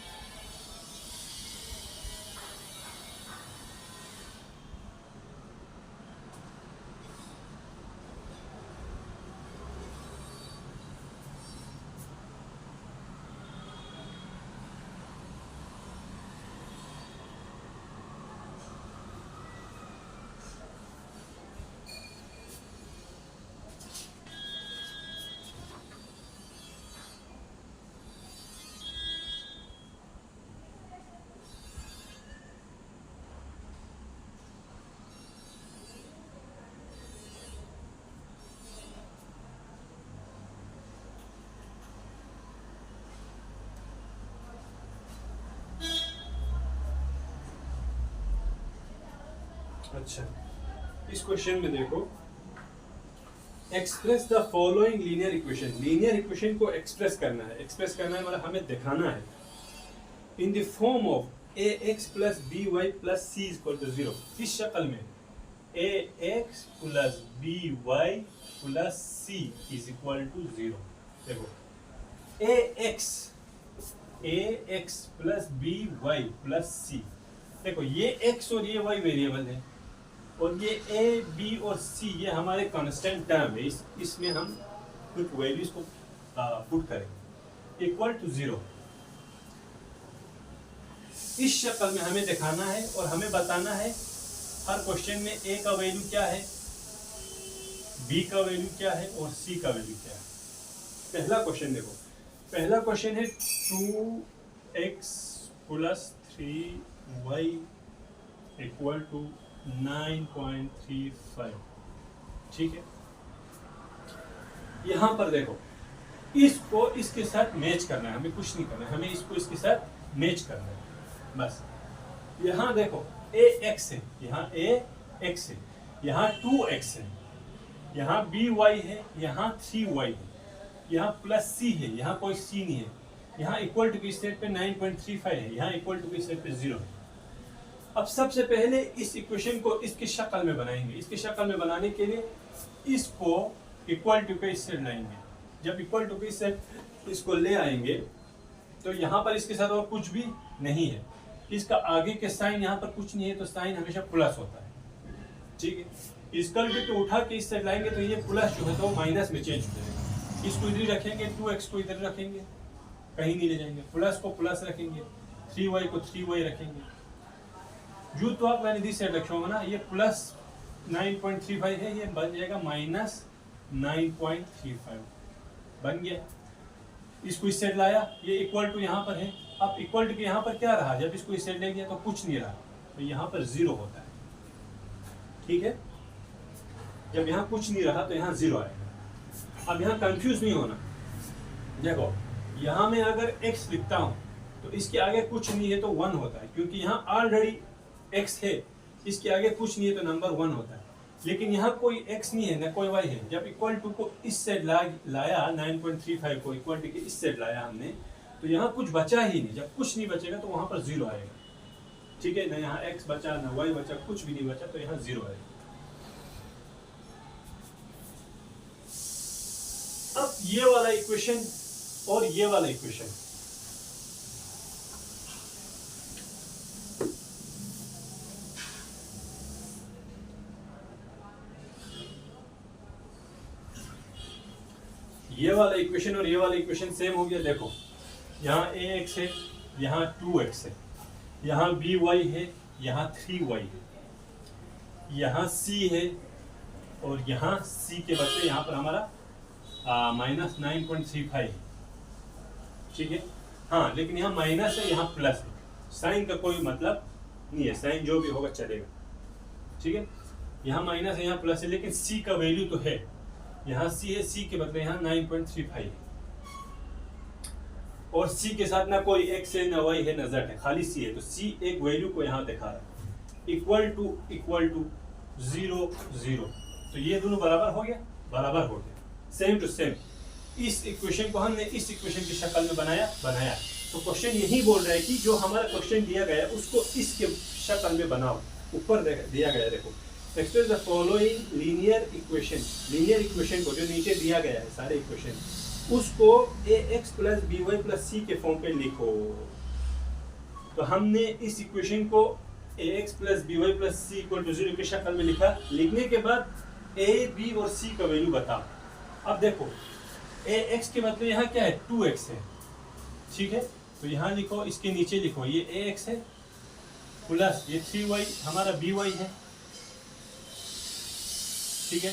अच्छा, इस क्वेश्चन में देखो, express the following linear equation, linear equation को express करना है। Express करना है मतलब हमें दिखाना है in the form of ax + by + c = 0। इस शक्ल में ax + by + c = 0। देखो ax + by + c, देखो ये x और ये y वेरिएबल है, और ये a, b और c ये हमारे कांस्टेंट टर्म है। इसमें हम कुछ वैल्यूज को पुट करेंगे = 0। इस शक्ल में हमें दिखाना है और हमें बताना है हर क्वेश्चन में a का वैल्यू क्या है, b का वैल्यू क्या है और c का वैल्यू क्या है। पहला क्वेश्चन देखो, पहला क्वेश्चन है 2x + 3y = 9.35, ठीक है। यहां पर देखो, इसको इसके साथ मैच करना है, हमें कुछ नहीं करना है, हमें इसको इसके साथ मैच करना है बस। यहां देखो ax है, यहाँ ax है, यहाँ 2x है, यहाँ by है, यहाँ 3y है, यहाँ +c है, यहाँ कोई c नहीं है, यहाँ इक्वल टू की स्टेट पे 9.35 है, यहाँ इक्वल टू की स्टेट पे 0 है। अब सबसे पहले इस इक्वेशन को इसकी शक्ल में बनाएंगे। इसकी शक्ल में बनाने के लिए इसको इक्वल टू के इससे लाएंगे। जब इक्वल टू के इससे इसको ले आएंगे तो यहाँ पर इसके साथ और कुछ भी नहीं है, इसका आगे के साइन यहाँ पर कुछ नहीं है, तो साइन हमेशा प्लस होता है, ठीक है। इसका को उठा के इस साइड लाएंगे तो ये प्लस जो है तो माइनस में चेंज हो जाएगा। इसको इधर रखेंगे, 2x को इधर रखेंगे, कहीं नहीं ले जाएंगे, प्लस को प्लस रखेंगे, 3y को 3y रखेंगे। जो तो आप मैंने दी साइड रखा होगा ना, ये प्लस 9.35 है, ये बन जाएगा माइनस 9.35 बन गया। इसको इस साइड लाया, ये इक्वल टू यहाँ पर है। अब इक्वल टू के यहाँ पर क्या रहा, जब इसको इस साइड ले गया तो कुछ नहीं रहा, तो यहाँ पर 0 होता है, ठीक है। जब यहाँ कुछ नहीं रहा तो यहाँ 0 आएगा। अब यहाँ कंफ्यूज नहीं होना, देखो यहाँ मैं अगर x लिखता हूँ तो इसके आगे कुछ नहीं है तो 1 होता है, क्योंकि यहाँ ऑलरेडी x है, इसके आगे कुछ नहीं है तो नंबर 1 होता है। लेकिन यहाँ कोई x नहीं है ना कोई y है। जब इक्वल टू को इस साइड लाया 9.35 को इक्वल टू के इस साइड लाया हमने, तो यहाँ कुछ बचा ही नहीं। जब कुछ नहीं बचेगा तो वहाँ पर 0 आएगा, ठीक है ना। यहाँ x बचा ना y बचा, कुछ भी नहीं बचा, तो यहाँ 0 आएगा। अब ये वाला इक्वेशन और ये वाला इक्वेशन, ये वाला इक्वेशन और ये वाला इक्वेशन सेम हो गया। देखो यहाँ ax है, यहाँ 2x है, यहाँ by है, यहाँ 3y है, यहाँ c है, और यहाँ c के बदले यहाँ पर हमारा -9.35 है, ठीक है। हाँ, लेकिन यहाँ माइनस है, यहाँ प्लस है, साइन का कोई मतलब नहीं है, साइन जो भी होगा चलेगा, ठीक है। यहाँ माइनस है, यहाँ प्लस है, लेकिन c का वैल्यू तो है, यहाँ c है, c के बदले यहाँ 9.35 है, और c के साथ ना कोई x है ना y है ना z है, खाली c है। तो c एक वैल्यू को यहाँ दिखा रहा है, इक्वल टू 0 0। तो ये दोनों बराबर हो गया, बराबर हो गया, सेम टू सेम। इस इक्वेशन को हमने इस इक्वेशन की शक्ल में बनाया। तो क्वेश्चन यही बोल रहा है कि जो हमारा क्वेश्चन दिया गया उसको इसके शक्ल में बनाओ। ऊपर दिया गया, देखो express the following linear equation. Linear equation को जो नीचे दिया गया है सारे इक्वेशन, उसको ax plus by plus c के फॉर्म पे लिखो। तो हमने इस इक्वेशन को ax plus by plus c equal to 0 की शक्ल में लिखा। लिखने के बाद a, b और c का वैल्यू बताओ। अब देखो ax के मतलब यहाँ क्या है, 2x है, ठीक है। तो यहाँ लिखो, इसके नीचे लिखो ये ax है प्लस ये 3y हमारा by है, ठीक है।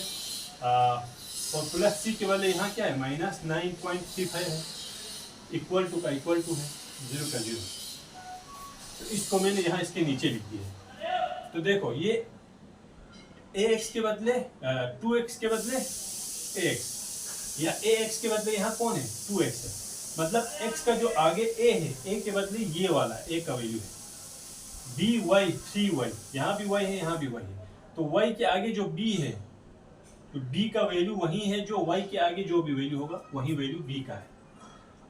और प्लस c के वाले यहाँ क्या है, -9.35 है, इक्वल टू का इक्वल टू है, 0 का 0। तो इसको मैंने यहाँ इसके नीचे लिख दिया। तो देखो ये ax के बदले 2x के बदले ax, या ax के बदले यहाँ कौन है, 2x है। मतलब x का जो आगे a है, a के बदले ये वाला a का वैल्यू है, by 3y, यहाँ भी y है, यहाँ भी y है। तो y के आगे जो b है, तो b का वैल्यू वही है जो y के आगे जो भी वैल्यू होगा वही वैल्यू b का है।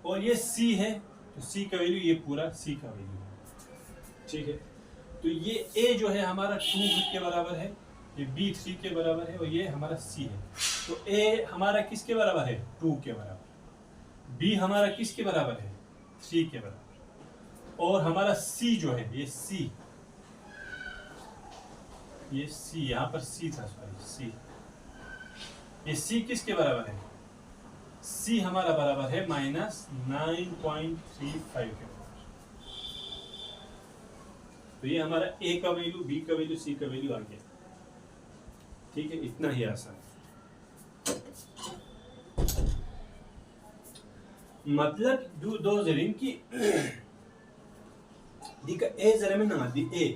और ये c है, तो c का वैल्यू ये पूरा c का वैल्यू है, ठीक है। तो ये a जो है हमारा 2 के बराबर है, ये b 3 के बराबर है, और ये हमारा c है। तो a हमारा किसके बराबर है, 2 के बराबर। b हमारा किसके बराबर है, 3 के बराबर। और हमारा c जो है, ये c यहाँ पर c था, सॉरी c, ये c किसके बराबर है, c हमारा बराबर है -9.35 के बराबर। तो ये हमारा a का वैल्यू, b का वैल्यू, c का वैल्यू आ गया, ठीक है। इतना ही आसान। मतलब दो जरीन की दी का a जरा में ना दी a,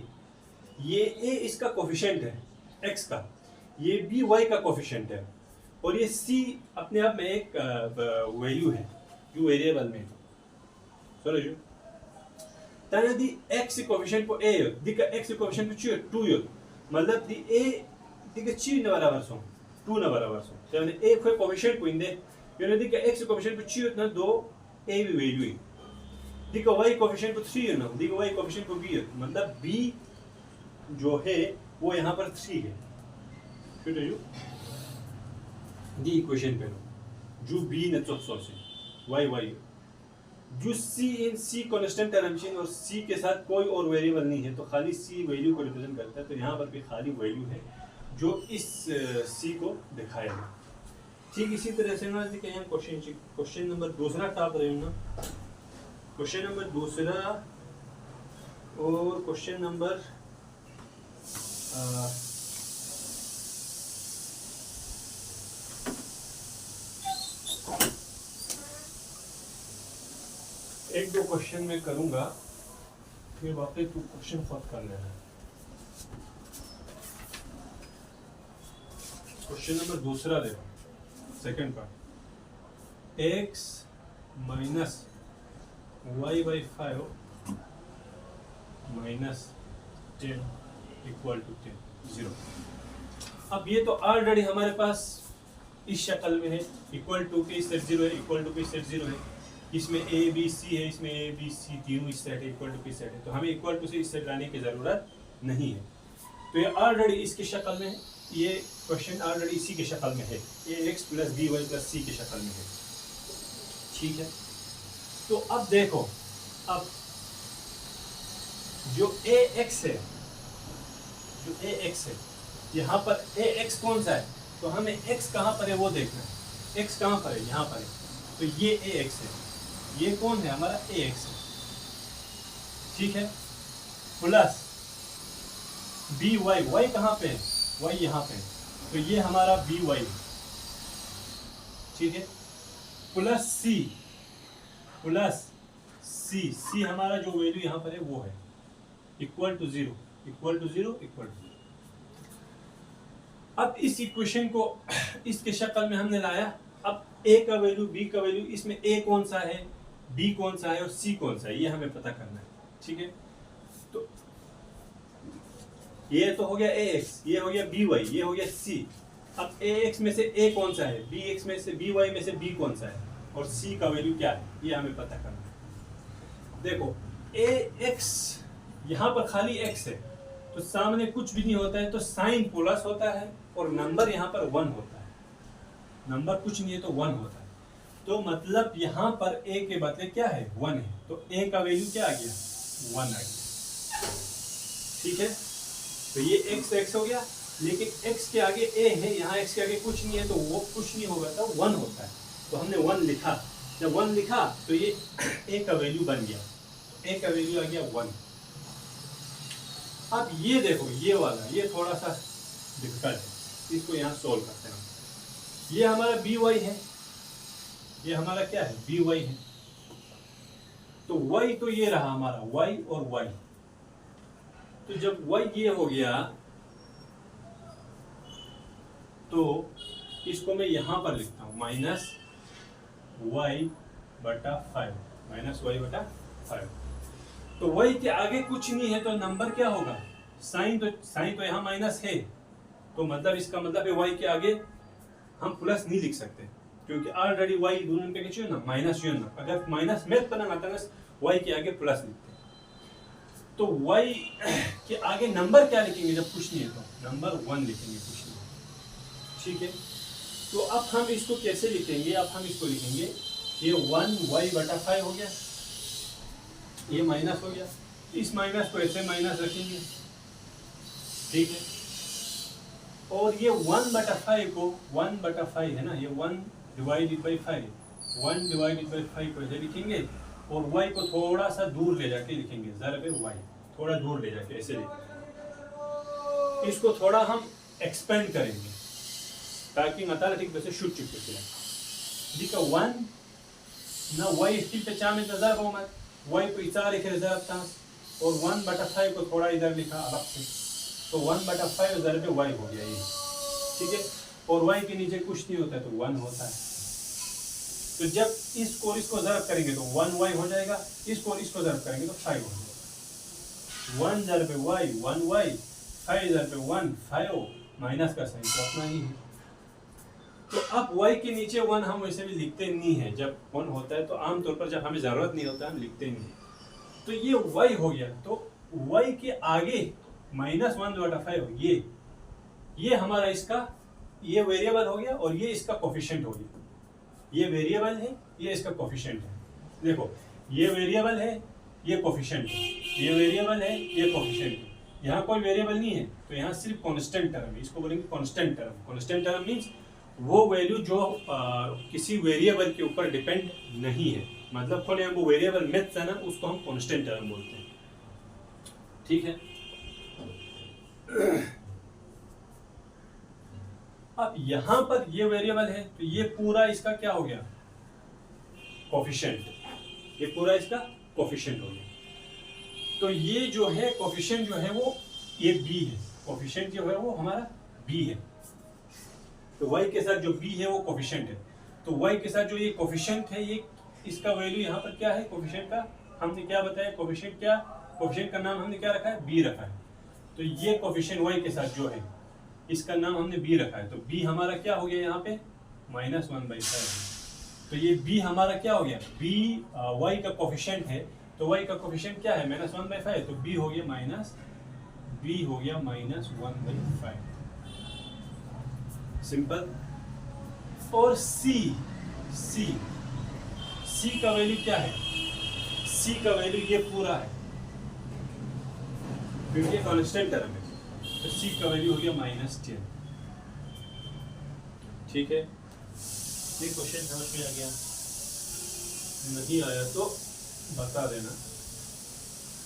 ये a इसका कोफिशिएंट है x का, ये b y का कोफिशिएंट है, और ये c अपने आप में एक वैल्यू है जो वेरिएबल में समझो। ताने दी x कोफिशिएंट को a दी का x कोफिशिएंट को 2 यो, मतलब दी a दी का 3 न बराबर सो 2 न बराबर सो, ताने a को कोफिशिएंट को इंदे योने दी का x कोफिशिएंट को 3 न 2 a भी वैल्यू है, दी का y कोफिशिएंट को 3 न दी का y कोफिशिएंट को b, मतलब b जो है वो यहाँ पर 3 है, ठीक है। दी इक्वेशन पे लो जो b ने तो सोचे y जो c कांस्टेंट टर्म और c के साथ कोई और वेरिएबल नहीं है, तो खाली c वैल्यू को रिप्रेजेंट करता है। तो यहाँ पर भी खाली वैल्यू है जो इस c को दिखाएगा, ठीक। इसी तरह से ना यहाँ क्वेश्चन नंबर दूसरा टॉप रहे ना, क्वेश्चन नंबर दूसरा और क्वेश्चन नंबर एक दो क्वेश्चन में करूंगा, फिर वापस तू क्वेश्चन खुद कर लेना। क्वेश्चन नंबर दूसरा देखो, second part, x minus y by 5 minus 10 equal to 10 0। अब ये तो ऑलरेडी हमारे पास इस शक्ल में है, इक्वल टू के इस सेट 0 है, इक्वल टू के इस सेट 0 है, इसमें ए बी सी है, इसमें ए बी सी तीनों इस सेट है, इक्वल टू की सेट है, तो हमें इक्वल टू से इस सेट लाने की ज़रूरत नहीं है। तो ये ऑलरेडी इसकी शक्ल में है, ये क्वेश्चन ऑलरेडी इसी की शक्ल में है, a x plus b y plus c की शक्ल में है। ठीक है, तो अब देखो, अब जो ए एक्स है, जो ए एक्स है, यहाँ पर ए एक्स कौन सा है, तो हमें x कहाँ पर है वो देखना है। x कहाँ पर है, यहाँ पर है, तो ये ax है, ये कौन है, हमारा ax है। ठीक है, प्लस by, y कहाँ पे है, y यहाँ पे है, तो ये हमारा by है। ठीक है, प्लस c, प्लस c हमारा जो वैल्यू यहाँ पर है वो है equal to 0, equal to 0, equal to. अब इस इक्वेशन को इसके शक्ल में हमने लाया। अब a का वैल्यू, b का वैल्यू, इसमें a कौन सा है, b कौन सा है और c कौन सा है, ये हमें पता करना है। ठीक है, तो ये तो हो गया ax, ये हो गया by, ये हो गया c। अब ax में से a कौन सा है, bx में से, by में से b कौन सा है और c का वैल्यू क्या है, ये हमें पता करना है। देखो ax यहाँ पर खाली x है, तो सामने कुछ भी नहीं होता है, तो साइन प्लस होता है और नंबर यहाँ पर 1 होता है। नंबर कुछ नहीं है तो 1 होता है, तो मतलब यहाँ पर a के बदले क्या है, 1 है, तो a का वैल्यू क्या आ गया, 1 आ गया। ठीक है, तो ये x हो गया, लेकिन x के आगे a है, यहाँ x के आगे कुछ नहीं है, तो वो कुछ नहीं होगा, तो 1 होता है, तो हमने 1 लिखा। जब 1 लिखा तो ये a का वैल्यू बन गया, तो a का वैल्यू आ गया 1। अब ये देखो, ये वाला, ये थोड़ा सा डिफिकल्ट है, इसको यहाँ सोल्व करते हैं। ये हमारा by है, ये हमारा क्या है, by है, तो y तो ये रहा हमारा y और y। तो जब y ये हो गया तो इसको मैं यहाँ पर लिखता हूँ माइनस y बटा 5, माइनस y बटा 5। तो y के आगे कुछ नहीं है, तो नंबर क्या होगा, साइन तो यहाँ माइनस है, तो मतलब इसका मतलब है y के आगे हम प्लस नहीं लिख सकते, क्योंकि ऑलरेडी y दोनों पे क्या ना माइनस जो ना, अगर माइनस में पता ना y के आगे प्लस लिखते हैं। तो y के आगे नंबर क्या लिखेंगे, जब कुछ नहीं है तो नंबर 1 लिखेंगे, कुछ नहीं। ठीक है, तो अब हम इसको कैसे लिखेंगे, अब हम इसको लिखेंगे, ये 1y बटा 5 हो गया, ये माइनस हो गया, इस माइनस को ऐसे माइनस रखेंगे। ठीक है, और ये 1 बटा 5 को, 1 बटा 5 है ना, ये 1 डिवाइडेड बाई 5, 1 डिवाइडेड बाई 5 को ऐसे लिखेंगे, और y को थोड़ा सा दूर ले जाके लिखेंगे, ज़रब y थोड़ा दूर ले जाके ऐसे लिखेंगे। इसको थोड़ा हम एक्सपेंड करेंगे ताकि मतलब ठीक वैसे शुट चुके थे। दिखा 1 ना y स्टिल पे चाम में ज़रब हो मत, y को इतना लिखे ज़रब था, और 1 बटा 5 को थोड़ा इधर लिखा अलग से, तो 1 बटा 5 ज़रब y हो गया ये। ठीक है, और y के नीचे कुछ नहीं होता है, तो 1 होता है। तो जब इसको ज़रब करेंगे तो 1y हो जाएगा, इसको ज़रब करेंगे तो 5 हो जाएगा। 1 ज़रब y 1y, 5 ज़रब 1 5, माइनस का साइन तो अपना ही है। तो अब y के नीचे 1 हम वैसे भी लिखते नहीं है, जब 1 होता है तो आमतौर पर जब हमें ज़रूरत नहीं होता हम लिखते नहीं। तो ये y हो गया, तो y के आगे माइनस 1 बटा 5, ये हमारा इसका ये वेरिएबल हो गया, और ये इसका कोफिशिएंट हो गया। ये वेरिएबल है, ये इसका कोफिशिएंट है। देखो ये वेरिएबल है, ये कोफिशिएंट है, ये वेरिएबल है, ये कोफिशिएंट है। यहाँ कोई वेरिएबल नहीं है, तो यहाँ सिर्फ कांस्टेंट टर्म है, इसको बोलेंगे constant term. Constant term means वो वैल्यू जो किसी वेरिएबल के ऊपर डिपेंड नहीं है, मतलब खोले वो वेरिएबल मेथड्स है ना, उसको हम कांस्टेंट टर्म बोलते हैं। ठीक है, अब यहाँ पर ये वेरिएबल है, तो ये पूरा इसका क्या हो गया, कोफिशिएंट, ये पूरा इसका कोफिशिएंट हो गया। तो ये जो है कोफिशिएंट जो है वो ये b है, कोफिशिएंट जो है वो हमारा b है। तो y के साथ जो b है वो कोफिशिएंट है, तो y के साथ जो ये कोफिशिएंट है, इसका वैल्यू यहाँ पर क्या है कोफिशिएंट का, हमने क्या बताया कोफिशिएंट क्या, कोफिशिएंट का नाम हमने क्या रखा है बी रखा है। तो ये कोफिशिएंट वाई के साथ जो है इसका नाम हमने बी रखा है, तो बी हमारा क्या हो गया यहाँ पे -1/5। तो ये बी हमारा क्या हो गया, बी वाई का कोफिशिएंट है, तो वाई का कोफिशिएंट क्या है -1/5, तो बी हो गया -1/5 सिंपल। और सी का वैल्यू क्या है, सी का वैल्यू ये पूरा है क्योंकि ये कांस्टेंट टर्म है, तो सी का वैल्यू हो गया -10। ठीक है, ये क्वेश्चन समझ में आ गया, नहीं आया तो बता देना,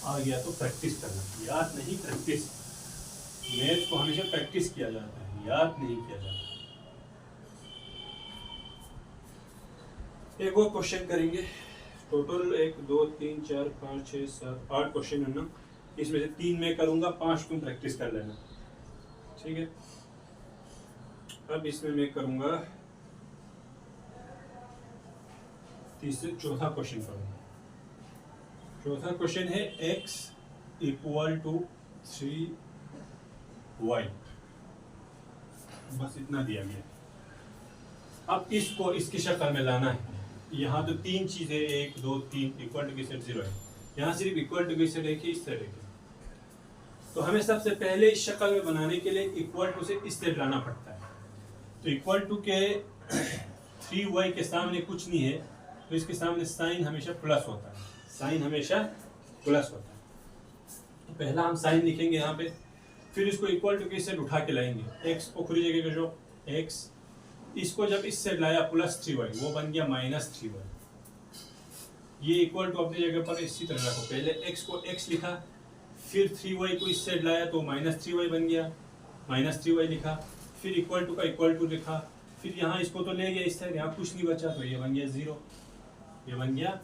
आ गया तो प्रैक्टिस करना, याद नहीं प्रैक्टिस। मैथ को हमेशा प्रैक्टिस किया जाता है, याद नहीं किया जाता। एक और क्वेश्चन करेंगे, टोटल 1 2 3 4 5 6 7 8 क्वेश्चन है ना, इसमें से 3 मैं करूंगा, 5 तुम प्रैक्टिस कर लेना, ठीक है। अब इसमें मैं करूंगा तीसरे चौथा क्वेश्चन करूंगा। चौथा क्वेश्चन है x = 3y, बस इतना दिया गया। अब इसको इसकी शक्ल में लाना है। यहाँ तो 3 चीजें 1 2 3 इक्वल टू की सेट 0 है, यहाँ सिर्फ इक्वल टू की सेट है कि इस तरह की। तो हमें सबसे पहले इस शक्ल में बनाने के लिए इक्वल टू से इस तरह लाना पड़ता है। तो इक्वल टू के 3y के सामने कुछ नहीं है, तो इसके सामने साइन हमेशा प्लस होता है, साइन हमेशा प्लस होता है। तो पहला हम साइन लिखेंगे यहाँ पे, फिर इसको इक्वल टू के सेट उठा के लाएंगे, x को खुली जगह पे जो x, इसको जब इससे लाया +3y, वो बन गया -3y। ये इक्वल टू अपनी जगह पर इसी तरह रखो, पहले x को x लिखा, फिर 3y को इस साइड लाया तो -3y बन गया, -3y लिखा, फिर इक्वल टू का इक्वल टू लिखा, फिर यहाँ इसको तो ले गया इस साइड, यहाँ कुछ नहीं बचा तो ये बन गया 0, ये बन गया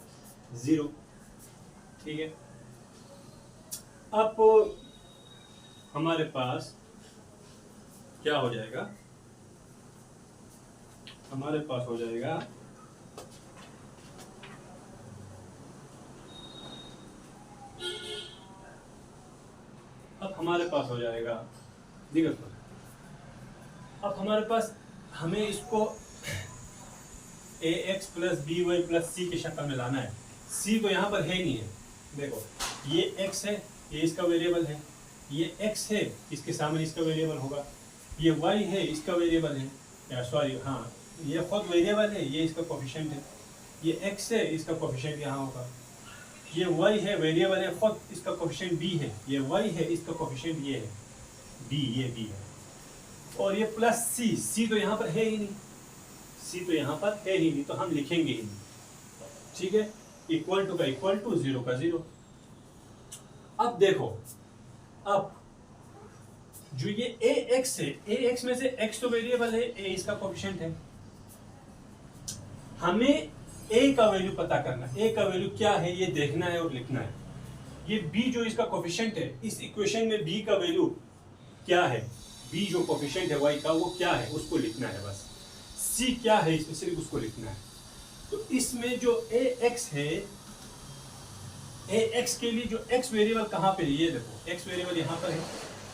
0, ठीक है। अब हमारे पास क्या हो जाएगा, हमारे पास हो जाएगा दिक्कत। अब हमारे पास हमें इसको ax + by + c की शक्ल में लाना है। c तो यहाँ पर है नहीं है, देखो ये x है, ये इसका वेरिएबल है, ये x है, इसके सामने इसका वेरिएबल होगा, ये y है, इसका वेरिएबल है, या सॉरी हाँ ये खुद वेरिएबल है, ये इसका कोफिशिएंट है, ये x है, इसका कोफिशिएंट यहाँ होगा, ये y है, वेरिएबल है खुद, इसका कोफिशिएंट b है, ये y है, इसका कोफिशिएंट ये है b, ये b है, और ये +c तो यहाँ पर है ही नहीं, c तो यहाँ पर है ही नहीं, तो हम लिखेंगे ही नहीं, ठीक है। इक्वल टू का इक्वल टू, 0 का 0। अब देखो, अब जो ये ax है, ax में से x तो वेरिएबल है, a इसका कोफिशिएंट है, हमें a का वैल्यू पता करना, a का वैल्यू क्या है ये देखना है और लिखना है। ये b जो इसका कोफिशिएंट है, इस इक्वेशन में b का वैल्यू क्या है, b जो कोफिशिएंट है y का वो क्या है उसको लिखना है बस, c क्या है इसमें सिर्फ उसको लिखना है। तो इसमें जो ax है, ax के लिए जो x वेरिएबल कहाँ पे है, ये देखो x वेरिएबल यहाँ पर है,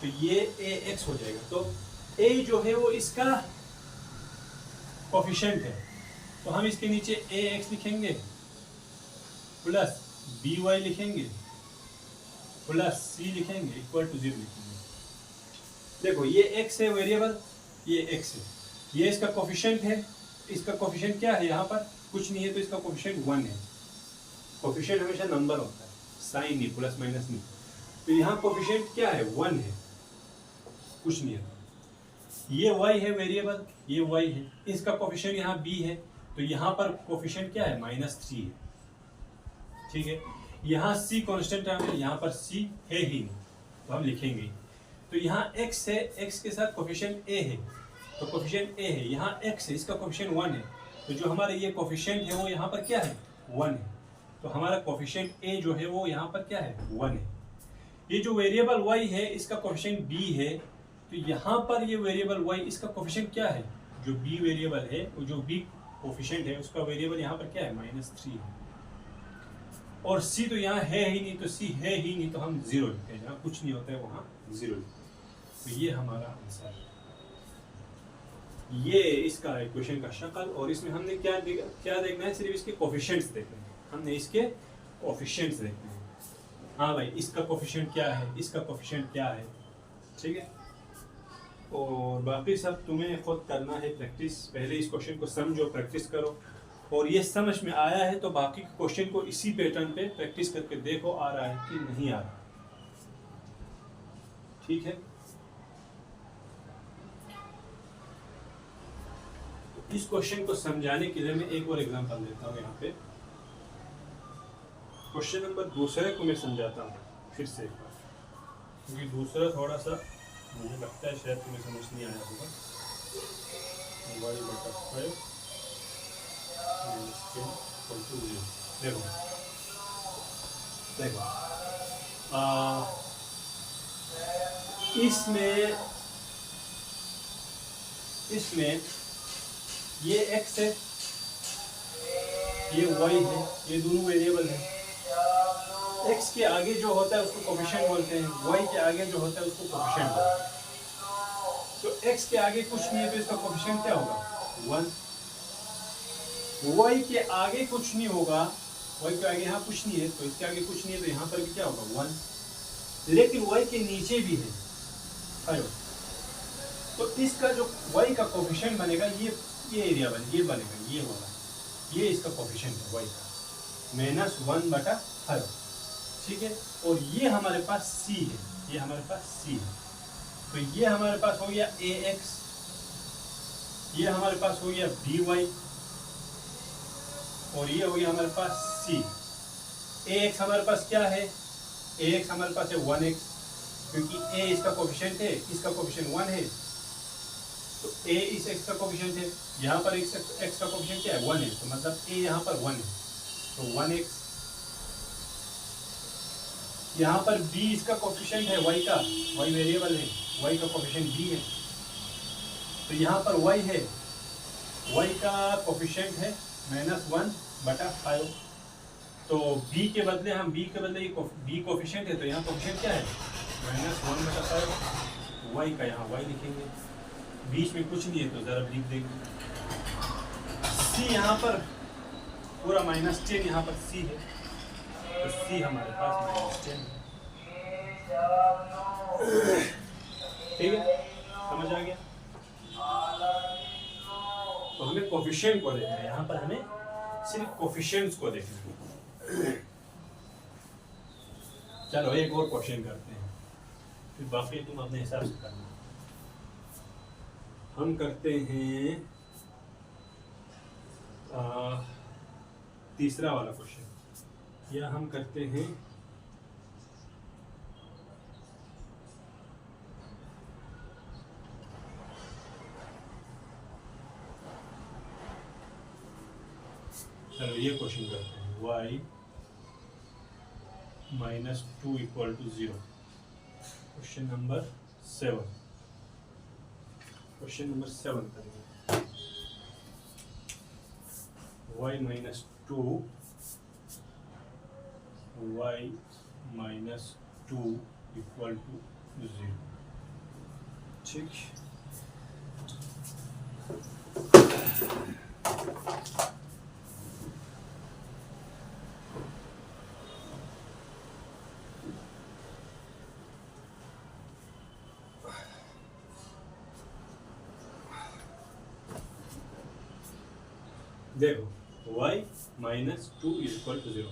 तो ये ax हो जाएगा। तो a जो है वो इसका कोफिशिएंट है, तो हम इसके नीचे ax लिखेंगे प्लस by लिखेंगे प्लस c लिखेंगे इक्वल टू 0 लिखेंगे। देखो ये x है वेरिएबल, ये x है, ये इसका कोफिशिएंट है, इसका कोफिशिएंट क्या है, यहाँ पर कुछ नहीं है, तो इसका कोफिशिएंट 1 है। कोफिशिएंट हमेशा नंबर होता है, साइन नहीं, प्लस माइनस नहीं, तो यहाँ कोफिशिएंट क्या है 1 है, कुछ नहीं है। ये y है वेरिएबल, ये y है, इसका कोफिशिएंट यहाँ b है, तो यहाँ पर कोफिशिएंट क्या है -3 है, ठीक है। यहाँ c कांस्टेंट टर्म है, यहाँ पर c है ही नहीं, तो हम लिखेंगे। तो यहाँ x है, x के साथ कोफिशिएंट a है, तो कोफिशिएंट a है, यहाँ x है, इसका कोफिशिएंट 1 है, तो जो हमारे ये कोफिशिएंट है वो यहाँ पर क्या है 1 है, तो हमारा कोफिशिएंट a जो है वो यहाँ पर क्या है 1 है। ये जो वेरिएबल y है इसका कोफिशिएंट b है, तो यहाँ पर ये वेरिएबल y इसका कोफिशिएंट क्या है, जो b वेरिएबल है वो जो b कोफिशिएंट है उसका वेरिएबल यहाँ पर क्या है -3 है, और c तो यहाँ है ही नहीं, तो c है ही नहीं तो हम 0 लिखते हैं, जहाँ कुछ नहीं होता है वहाँ 0 लिखते हैं। तो ये हमारा आंसर है, ये इसका इक्वेशन का शक्ल। और इसमें हमने क्या देखना है, सिर्फ इसके कोफिशिएंट्स देखने हैं, हमने इसके कोफिशिएंट्स देखने हैं। हाँ भाई इसका कोफिशिएंट क्या है, इसका कोफिशिएंट क्या है, ठीक है। और बाकी सब तुम्हें खुद करना है प्रैक्टिस, पहले इस क्वेश्चन को समझो, प्रैक्टिस करो, और ये समझ में आया है तो बाकी क्वेश्चन को इसी पैटर्न पे प्रैक्टिस करके देखो आ रहा है कि नहीं आ रहा, ठीक है। इस क्वेश्चन को समझाने के लिए मैं एक और एग्जांपल देता हूँ यहाँ पे। क्वेश्चन नंबर 2 को मैं समझाता हूँ फिर से एक बार, क्योंकि दूसरा थोड़ा सा मुझे लगता है शायद तुम्हें समझ नहीं आया होगा। देखो देखो इसमें ये x है, ये y है, ये दोनों वेरिएबल है। x के आगे जो होता है उसको कोफिशिएंट बोलते हैं, y के आगे जो होता है उसको कोफिशिएंट बोलते हैं। तो x के आगे कुछ नहीं है तो इसका कोफिशिएंट क्या होगा 1। y के आगे कुछ नहीं होगा, y के आगे यहाँ कुछ नहीं है तो इसके आगे कुछ नहीं है तो यहाँ पर भी क्या होगा 1। लेकिन y के नीचे भी है 5, तो इसका जो y का कोफिशिएंट बनेगा ये एरिया ये बनेगा, ये वाला, ये इसका कोफिशिएंट है y का -1/5, ठीक है। और ये हमारे पास c है, ये हमारे पास c है, तो ये हमारे पास हो गया ax, ये हमारे पास हो गया by, और ये हो गया हमारे पास c। ax हमारे पास क्या है, ax हमारे पास है 1x, क्योंकि a इसका कोफिशिएंट है, इसका कोफिशिएंट 1 है, तो a इस x का कोफिशिएंट है, यहाँ पर x का कोफिशिएंट क्या है 1 है, तो मतलब a यहाँ पर 1 है, तो 1x। यहाँ पर b इसका कोफिशिएंट है y का, y वेरिएबल है, y का कोफिशिएंट b है, तो यहाँ पर y है, y का कोफिशिएंट है -1/5, तो b के बदले हम b कोफिशिएंट है, तो यहाँ कोफिशिएंट क्या है -1/5, y का यहाँ y लिखेंगे, बीच में कुछ नहीं है तो जरा लिख देंगे। c यहाँ पर पूरा -10 यहाँ पर c है, तो c हमारे पास -10 है, ठीक है, समझ आ गया। तो हमें कोफिशिएंट को देखना है, यहाँ पर हमें सिर्फ कोफिशिएंट्स को देखना है। चलो एक और क्वेश्चन करते हैं, फिर बाकी तुम अपने हिसाब से करना। हम करते हैं तीसरा वाला क्वेश्चन, या हम करते हैं चलो ये क्वेश्चन करते हैं, y -2 = 0। Question number 7, question number 7 करेंगे, y -2 = 0, ठीक। देखो y -2 = 0,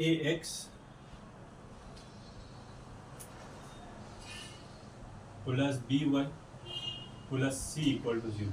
ax plus by plus c = 0.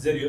जरिए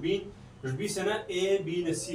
बी से ना a b न c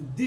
दी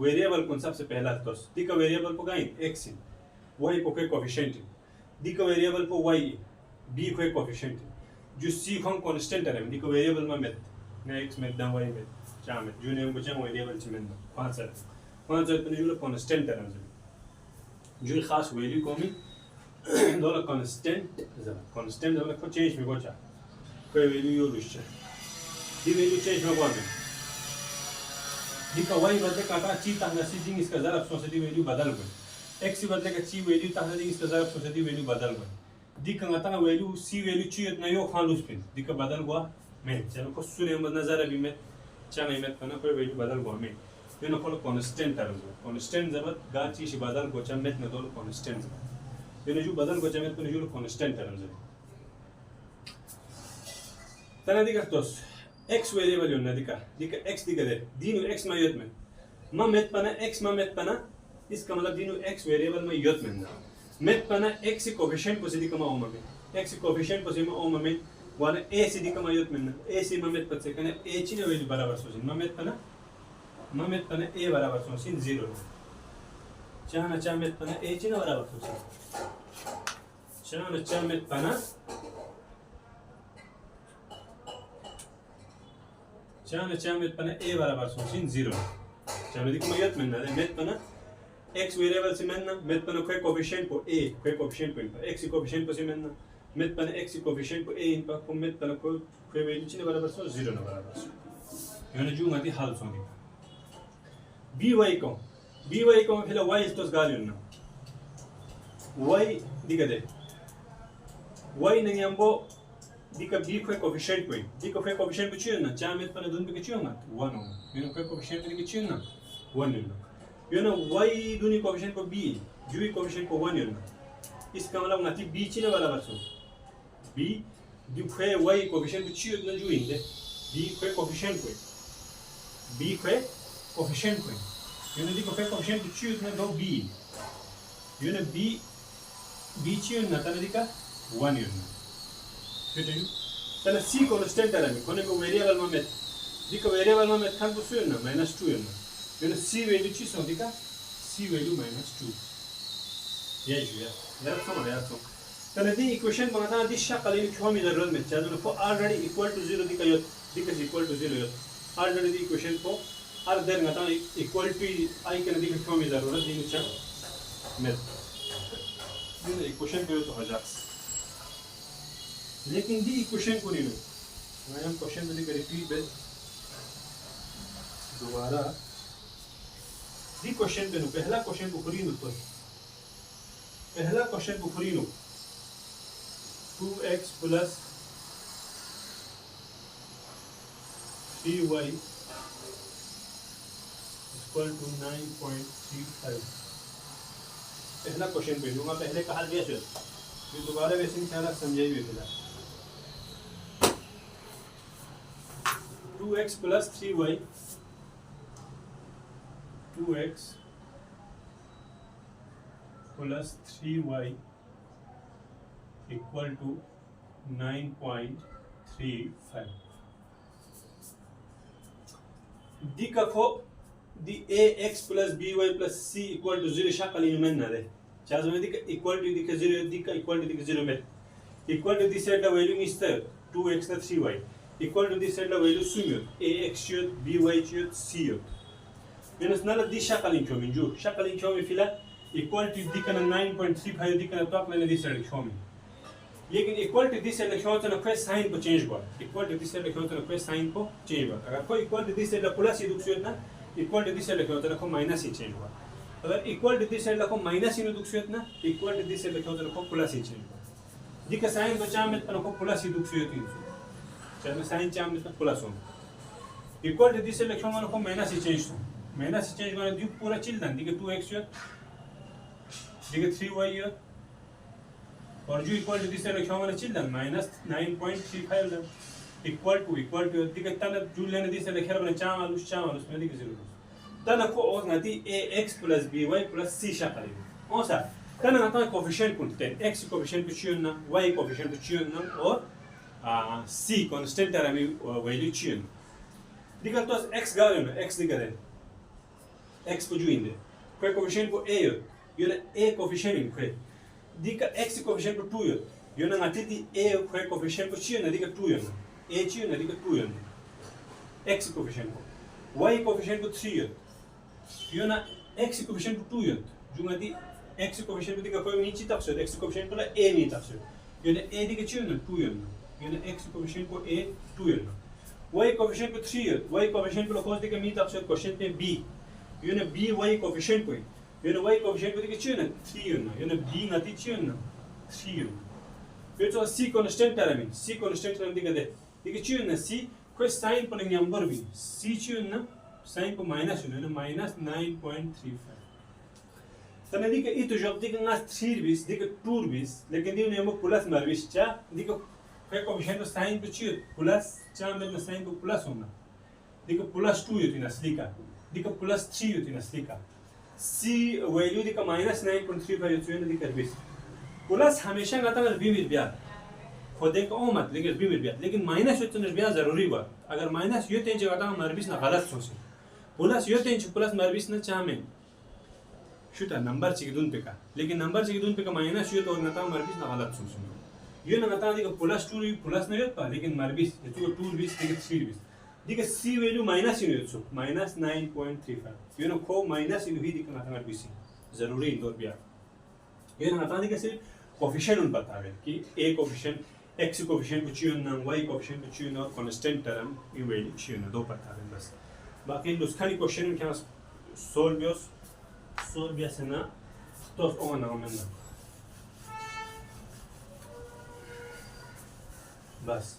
वेरिएबल कौन सबसे पहला तो दी का वेरिएबल को गाइन x y को के कोफिशिएंट दी का वेरिएबल को y b को कोफिशिएंट जो c को कांस्टेंट है दी का वेरिएबल में x में दा y में चामे जूने को चाम वेरिएबल च में 5 पे जो कांस्टेंट है जो खास वैल्यू को मी दोला कांस्टेंट दोला को चेंज में गोचा कोई वैल्यू यो रुश दी वैल्यू चेंज में गोने दी का y बदले का ची तांगा सी दिन इसका जरा सोच दी वैल्यू बदल गई x बदले का ची वैल्यू तांगा दी इसका जरा सोच दी वैल्यू बदल गई दी का तांगा वैल्यू सी वैल्यू ची इतना यो खालूस पे दी का बदल हुआ मैं चलो को सुने मत नजर अभी मैं चाहे मैं पना कोई वैल्यू बदल हुआ मैं ये ना कोलो कांस्टेंट है कांस्टेंट जब गा ची सी बदल को चम में तो कांस्टेंट ये ना जो बदल को चम में जो कांस्टेंट है तना दी का तोस x वेरिएबल यो नदी का x दिखा दे दीनु x में योत में मेत पना x मेत पना इसका मतलब दीनु x वेरिएबल में योत में ना मेत पना x कोएफिशिएंट को सिद्धि कमा ओमा में x कोएफिशिएंट को सिद्धि ओमा में वाला a सिद्धि कमा योत में ना a से मेत पत से कने a ची ने वैल्यू बराबर सोचिन मेत पना a बराबर सोचिन 0 चाहना चा मेत पना a ची ने बराबर सोचिन चाहना चा मेत पना चामे पना a बराबर सोचिन 0 चामे दी कमायत में ना मेत पना x वेरिएबल से में ना मेत पना कोई कोएफिशिएंट को a कोई कोएफिशिएंट को इन पर x कोएफिशिएंट को से में ना मेत पना x कोएफिशिएंट को a इन पर को मेत पना कोई वैल्यू चिने बराबर सो 0 ना बराबर सो यानी जो ngati हल सोंगी by को फिर y इस गालियन ना y दिखा दे y नहीं हमको दिका b कोएफिशिएंट कोई दिका कोएफिशिएंट को चाहिए ना चामे पना दोन पे चाहिए ना 1 हो ये कोई कोएफिशिएंट के चाहिए ना 1 है ये ना y दोनी कोएफिशिएंट को b जो कोएफिशिएंट को 1 है ना इसका मतलब ngati b चिने बराबर सो b जो y कोएफिशिएंट को चाहिए ना जो इंदे b कोएफिशिएंट को ये ना दिका कोएफिशिएंट को चाहिए ना दो b ये ना b चाहिए ना तने दिका 1 है तला c कांस्टेंट है में कोने को वेरिएबल में दिका वेरिएबल में खान को सुन ना -2 है ना ये ना c वैल्यू ची सो दिका c वैल्यू -2 ये जो यार समझ यार तो तने दी इक्वेशन बनाना दी शक्ल इन क्यों में जरूरत में चाहे तो ऑलरेडी इक्वल टू 0 दिका यो दिका इक्वल टू 0 यो ऑलरेडी दी इक्वेशन को हर देर में ता इक्वल टू आई के दिका क्यों में जरूरत दी चा में ये इक्वेशन को तो हो जाए लेकिन दी इक्वेशन को नहीं लो मैं हम क्वेश्चन में रिपीट पे दोबारा दी क्वेश्चन पे नो पहला क्वेश्चन को खुरी नो तो पहला क्वेश्चन को खुरी no 2x plus 3y equal to 9.35 पहला क्वेश्चन पे लूंगा पहले कहा गया है ये दोबारा वैसे नहीं सारा समझाई भी फिलहाल 2x plus 3y 2x plus 3y equal to 9.35 the कखो the ax plus by plus c equal to 0 शक्ल इनमें ना दे चाहे में दी का equal to दी का 0 दी का equal to दी का 0 में equal to दी सेट ला वैल्यू इस तरह 2x ना 3y equal to this set la value sumio ax chiyot by chiyot c yot menos nala di shakalin chomi ju shakalin chomi fila equal to dikana 9.35 dikana top line this set chomi लेकिन equal to this set la chomi तो कोई sign को change हुआ equal to this set la chomi तो कोई sign को change हुआ अगर कोई equal to this set la plus ही दुखसियत ना equal to this set la chomi तो को माइनस ही चेंज हुआ अगर equal to this set la को माइनस ही दुखसियत ना equal to this set la chomi तो को प्लस ही चेंज हुआ दिका साइन को चाम में तो को प्लस ही दुखसियत ही चाहे साइन चाम में प्लस हो इक्वल टू दिस इलेक्ट्रॉन वाला को माइनस ही चेंज हो माइनस ही चेंज करने दि पूरा चिल दन दिके 2x यो दिके 3y यो और जो इक्वल टू दिस इलेक्ट्रॉन वाला चिल दन -9.35 दन इक्वल टू दिके तना जो लेने दिस इलेक्ट्रॉन वाला चाम आलू में दिके 0 तना को और नती ax + by + c शक्ल है ओसा तना ना तो कोएफिशिएंट कुंते x कोएफिशिएंट कुछ ना y कोएफिशिएंट कुछ ना और c कांस्टेंट है में वैल्यू चाहिए दिखा तो x गालियो ना x दिखा दे x को जो इंदे कोई कोएफिशिएंट को a यो ना a कोएफिशिएंट इन कोई दिखा x कोएफिशिएंट को 2 यो ना ngati di a कोई कोएफिशिएंट को चाहिए ना दिखा 2 यो ना a चाहिए ना दिखा 2 यो ना x कोएफिशिएंट को y कोफिशिएंट को 3 यत यो ना x कोफिशिएंट को 2 यत जो ngati x कोफिशिएंट को दिका कोई नीचे तक से x कोफिशिएंट को ला a नी तक से यो ना a दिके छु ना 2 यत यो ना x कोफिशिएंट को a 2 यत y कोफिशिएंट को 3 यत y कोफिशिएंट को कोस दिके मी तक से क्वेश्चन पे b यो ना b y कोफिशिएंट को यो ना y कोफिशिएंट को दिके छु ना 3 यत यो ना b ngati छु ना 3 यत यो तो c constant term c constant term दिके छु ना c कोई साइन पर नंबर भी c छु ना साइन को माइनस होने ना माइनस 9.35 तने दिके इतो जब दिके ना 3 बीस दिके 2 बीस लेकिन दियो ने प्लस मारविस चा दिके काय कोफिशिएंट साइन को छु प्लस चा में ना साइन को प्लस होना दिके प्लस 2 होती ना स्लिका दिके प्लस 3 होती ना स्लिका c वैल्यू दिके माइनस 9.35 होती है दिके 20 प्लस हमेशा गाता है बीमित ब्याज खुदे को मत लेकिन माइनस होते हैं ब्याज जरूरी बात अगर माइनस यो तेज गाता है मारविस ना गलत सोचे प्लस यो तेज प्लस मारविस ना चा में शुता नंबर चिकदून पे का लेकिन नंबर चिकदून पे का माइनस यो तो नता मारविस ना गलत सोचे यो ना नता दिके प्लस 2 प्लस ना यो पा लेकिन मारविस ये तो 2 20 दिके 3 20 दिके c वैल्यू माइनस इन यो माइनस 9.35 यो ना को माइनस इन भी दिके नता मारविस जरूरी इंदौर ब्याज ये ना नता दिके सिर्फ कोफिशिएंट उन पता है कि a कोफिशिएंट x कोफिशिएंट को च्यून ना y कोफिशिएंट को च्यून और कांस्टेंट टर्म ये वैल्यू च्यून दो पता है बस बाकी नुस्खा की क्वेश्चन में क्या सोल्व बिया ना तो ओन ना बस